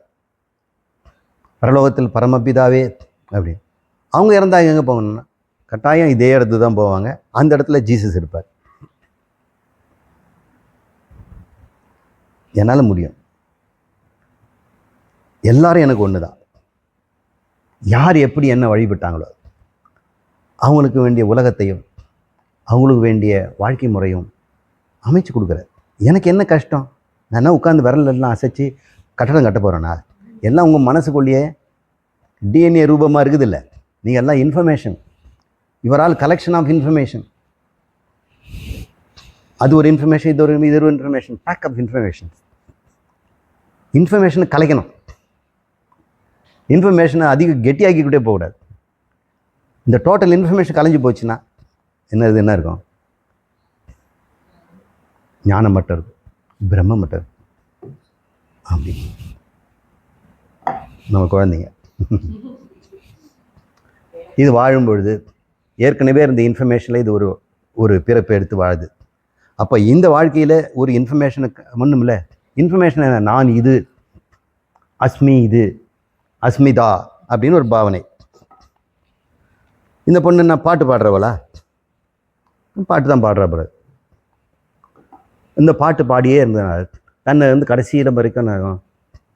பரலோகத்தில் பரமபிதாவே அப்படின்னு. அவங்க இறந்தாங்க எங்கே போகணும்னா கட்டாயம் இதே இடத்துக்கு தான் போவாங்க. அந்த இடத்துல ஜீசஸ் இருப்பார். என்னால் முடியும். எல்லாரும் எனக்கு ஒன்று தான். யார் எப்படி என்ன வழிபட்டாங்களோ அவங்களுக்கு வேண்டிய உலகத்தையும் அவங்களுக்கு வேண்டிய வாழ்க்கை முறையும் அமைச்சு கொடுக்குறார். எனக்கு என்ன கஷ்டம்? நான் என்ன உட்காந்து விரலெல்லாம் அசைச்சு கட்டடம் கட்ட போகிறேன்னா? எல்லாம் உங்கள் மனசுக்குள்ளேயே டிஎன்ஏ ரூபமாக இருக்குது. இல்லை, நீங்கள் எல்லாம் information. Your all collection of information. அது ஒரு இன்ஃபர்மேஷன், இது ஒரு இன்ஃபர்மேஷன், பேக் ஆஃப் இன்ஃபர்மேஷன். இன்ஃபர்மேஷனை கலைக்கணும். இன்ஃபர்மேஷனை அதிக கெட்டியாக்கிக்கிட்டே போகக்கூடாது. இந்த டோட்டல் இன்ஃபர்மேஷன் கலைஞ்சு போச்சுன்னா என்ன இருக்கும்? ஞானம் மட்டும் இருக்கும், பிரம்மம் மட்டும் இருக்கும். அப்படி நம்ம குழந்தைங்க இது வாழும்பொழுது ஏற்கனவே இருந்த இன்ஃபர்மேஷனில் இது ஒரு பிறப்பை எடுத்து வாழுது. அப்போ இந்த வாழ்க்கையில் ஒரு இன்ஃபர்மேஷனுக்கு ஒன்றுமில்ல. இன்ஃபர்மேஷன் என்ன? நான் இது, அஸ்மி இது, அஸ்மிதா அப்படின்னு ஒரு பாவனை. இந்த பொண்ணு நான் பாட்டு பாடுறவளா? பாட்டு தான் பாடுறா. பிறகு இந்த பாட்டு பாடியே இருந்தனால தன்னை வந்து கடைசியில் வரைக்கும்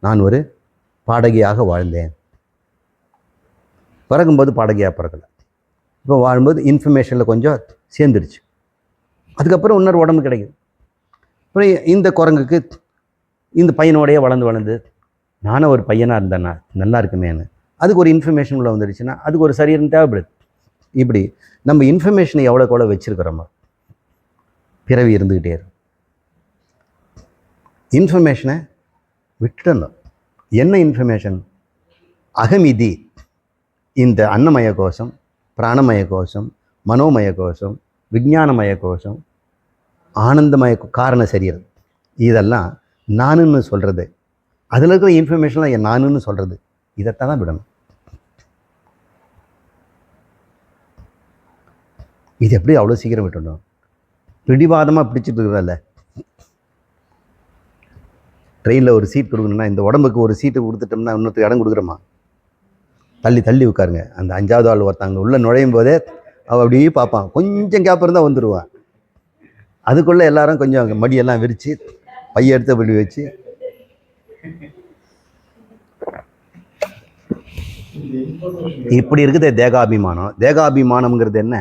நான் ஒரு பாடகியாக வாழ்ந்தேன். பிறகும்போது பாடகியாக பிறக்கலை. இப்போ வாழும்போது இன்ஃபர்மேஷனில் கொஞ்சம் சேர்ந்துருச்சு. அதுக்கப்புறம் இன்னொரு உடம்பு கிடைக்குது. அப்புறம் இந்த குரங்குக்கு இந்த பையனோடையே வளர்ந்து நானும் ஒரு பையனாக இருந்தேன்னா நல்லா இருக்குமேன்னு அதுக்கு ஒரு இன்ஃபர்மேஷன் உள்ள வந்துடுச்சுன்னா அதுக்கு ஒரு சரீரம் தேவைப்படுது. இப்படி நம்ம இன்ஃபர்மேஷனை எவ்வளோக்கு எவ்வளோ வச்சுருக்கிறோமோ பிறவி இருந்துக்கிட்டே இருக்கும். இன்ஃபர்மேஷனை விட்டுடணும். என்ன இன்ஃபர்மேஷன்? அகமிதி. இந்த அன்னமய கோஷம், பிராணமய கோஷம், மனோமய கோஷம், விஞ்ஞானமய கோஷம், ஆனந்தமய காரண சரீரம், இதெல்லாம் நானுன்னு சொல்கிறது. அதில் இருக்கிற இன்ஃபர்மேஷன்லாம் நானுன்னு சொல்கிறது. இதைத்தான் தான் விடணும். இது எப்படி அவ்வளோ சீக்கிரம் விட்டுடணும்? பிடிவாதமாக பிடிச்சிட்டு இருக்கிறதில்ல. ட்ரெயினில் ஒரு சீட் கொடுக்கணும்னா இந்த உடம்புக்கு ஒரு சீட்டு கொடுத்துட்டோம்னா இன்னொருத்தருக்கு இடம் கொடுக்குறோமா? தள்ளி உட்காருங்க. அந்த 5வது ஆள் ஒருத்தாங்க உள்ளே நுழையும் போதே அவள் அப்படியே பார்ப்பான். கொஞ்சம் கேப் இருந்தால் வந்துடுவான். அதுக்குள்ளே எல்லாரும் கொஞ்சம் மடியெல்லாம் விரித்து பைய எடுத்து அப்படி வச்சு இப்படி இருக்குது தேகாபிமானம். தேகாபிமானம்ங்கிறது என்ன?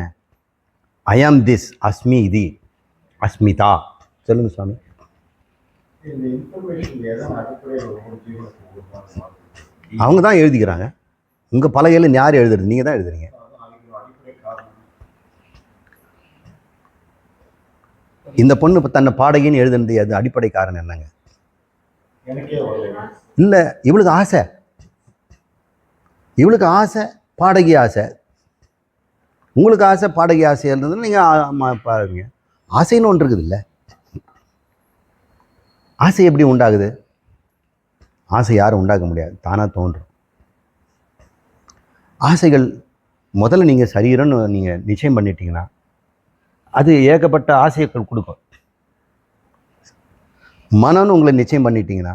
ஐ ஆம் திஸ், அஸ்மி இது, அஸ்மிதா. சொல்லுங்க சுவாமி. அவங்க தான் எழுதிக்கிறாங்க. உங்கள் பலகையில் யார் எழுதுறது? நீங்கள் தான் எழுதுறீங்க. இந்த பொண்ணு இப்போ தன்னை பாடகின்னு எழுதுனது அது அடிப்படை காரணம் என்னங்க? இல்லை, இவளுக்கு ஆசை பாடகி ஆசை. உங்களுக்கு ஆசை பாடகி ஆசை இருந்ததுன்னா நீங்கள் பாருங்க. ஆசைன்னு ஒன்று இருக்குது. இல்லை, ஆசை எப்படி உண்டாகுது? ஆசை யாரும் உண்டாக்க முடியாது, தானாக தோன்றும். ஆசைகள் முதல்ல நீங்கள் சரீரம்னு நீங்கள் நிச்சயம் பண்ணிட்டீங்கன்னா அது ஏகப்பட்ட ஆசைகள் கொடுக்கும். மனம்னு உங்களை நிச்சயம் பண்ணிட்டீங்கன்னா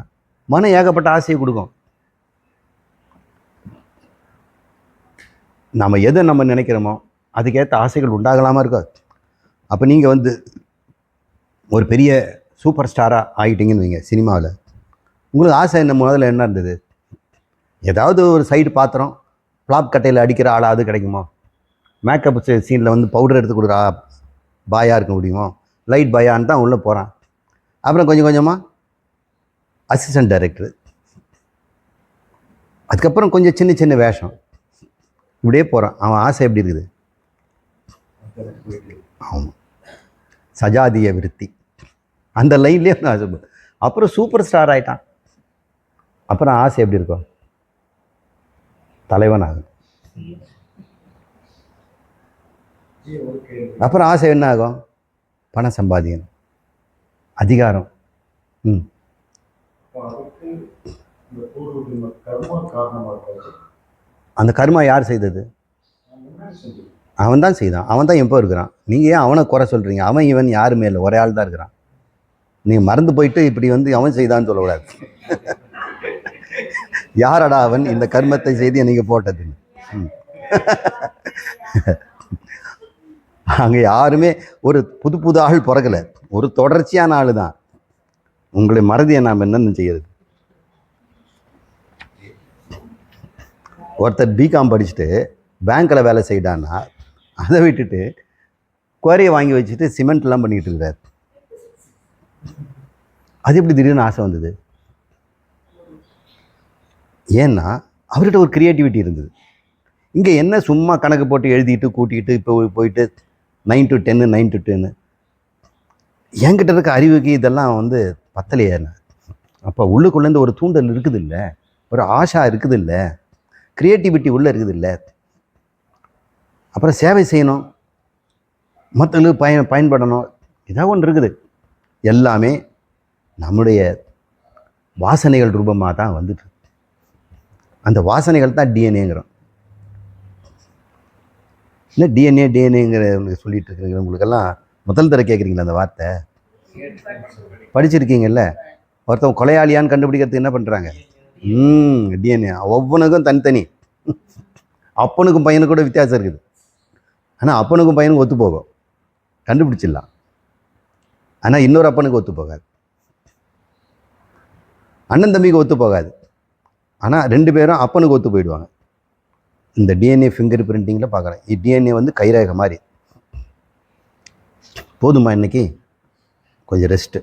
மனம் ஏகப்பட்ட ஆசையை கொடுக்கும். நம்ம எதை நம்ம நினைக்கிறோமோ அதுக்கேற்ற ஆசைகள் உண்டாகலாமா இருக்கா? அப்போ நீங்கள் வந்து ஒரு பெரிய சூப்பர் ஸ்டாராக ஆகிட்டீங்கன்னு வைங்க சினிமாவில். உங்களுக்கு ஆசை என்ன முதல்ல என்ன இருந்தது? ஏதாவது ஒரு சைடு பாத்திரம் ஃப்ளாப் கட்டையில் அடிக்கிற ஆளாவது கிடைக்குமோ? மேக்கப் சீனில் வந்து பவுடர் எடுத்து கொடுக்குற பாயாக இருக்க முடியுமோ? லைட் பாயான்னு தான் உள்ளே போகிறான். அப்புறம் கொஞ்சம் கொஞ்சமாக அசிஸ்டன்ட் டைரக்டர், அதுக்கப்புறம் கொஞ்சம் சின்ன சின்ன வேஷம், இப்படியே போகிறான். அவன் ஆசை எப்படி இருக்குது? ஆமாம், சஜாதிய விருத்தி அந்த லைன்லேயே ஆசை. அப்புறம் சூப்பர் ஸ்டார் ஆகிட்டான். அப்புறம் ஆசை எப்படி இருக்கும்? தலைவன் ஆகும். அப்புறம் ஆசை என்ன ஆகும்? பணம் சம்பாதிக்கணும், அதிகாரம். அந்த கர்மா யார் செய்தது? அவன் தான் செய்தான். அவன் தான் எப்போ இருக்கிறான். நீங்கள் ஏன் அவனை குறை சொல்கிறீங்க? அவன் இவன் யாருமே இல்லை, ஒரே ஆள் தான் இருக்கிறான். நீங்கள் மறந்து போயிட்டு இப்படி வந்து அவன் செய்தான்னு சொல்லக்கூடாது. யாரடா அவன் இந்த கர்மத்தை செய்து நீங்கள் போட்டது? அங்கே யாருமே ஒரு புது புது ஆள் பிறக்கலை, ஒரு தொடர்ச்சியான ஆள் தான். உங்களை மறதியை நாம் என்னென்னு செய்யறது? ஒருத்தர் பிகாம் படிச்சுட்டு பேங்க்கில் வேலை செய்யடான்னா அதை விட்டுட்டு குவாரியை வாங்கி வச்சுட்டு சிமெண்ட்லாம் பண்ணிக்கிட்டு இருக்கிறார். அது எப்படி திடீர்னு ஆசை வந்தது? ஏன்னா அவர்கிட்ட ஒரு க்ரியேட்டிவிட்டி இருந்தது. இங்கே என்ன சும்மா கணக்கு போட்டு எழுதிட்டு கூட்டிகிட்டு இப்போ போயிட்டு 9 to 10 9 to 10 என்கிட்ட இருக்க அறிவுக்கு இதெல்லாம் வந்து பத்தலையே. அப்போ உள்ளுக்குள்ளேருந்து ஒரு தூண்டல் இருக்குது இல்லை, ஒரு ஆஷா இருக்குது இல்லை, க்ரியேட்டிவிட்டி உள்ளே இருக்குது இல்லை. அப்புறம் சேவை செய்யணும், மற்றவங்களுக்கு பயன்படணும், ஏதாவது ஒன்று இருக்குது. எல்லாமே நம்முடைய வாசனைகள் ரூபமாக தான் வந்துட்டு. அந்த வாசனைகள் தான் டிஎன்ஏங்கிறோம். இல்லை டிஎன்ஏங்கிற சொல்லிட்டு இருக்கிறீங்க. உங்களுக்கெல்லாம் முதல் தடவை கேட்குறீங்களா அந்த வார்த்தை? படிச்சிருக்கீங்கல்ல. ஒருத்தவங்க கொலையாளியான்னு கண்டுபிடிக்கிறதுக்கு என்ன பண்ணுறாங்க? டிஎன்ஏ. ஒவ்வொன்றுக்கும் தனித்தனி. அப்பனுக்கும் பையனுக்கு கூட வித்தியாசம் இருக்குது. ஆனால் அப்பனுக்கும் பையனுக்கும் ஒத்து போகும், கண்டுபிடிச்சிடலாம். ஆனால் இன்னொரு அப்பனுக்கு ஒத்து போகாது, அண்ணன் தம்பிக்கு ஒத்து போகாது. ஆனால் 2 பேரும் அப்பனுக்கு ஒத்து போயிடுவாங்க. இந்த டிஎன்ஏ ஃபிங்கர் பிரிண்டிங்கில் பார்க்குறேன். டிஎன்ஏ வந்து கைரேகை மாதிரி. போதுமா இன்னைக்கு? கொஞ்சம் ரெஸ்ட்டு.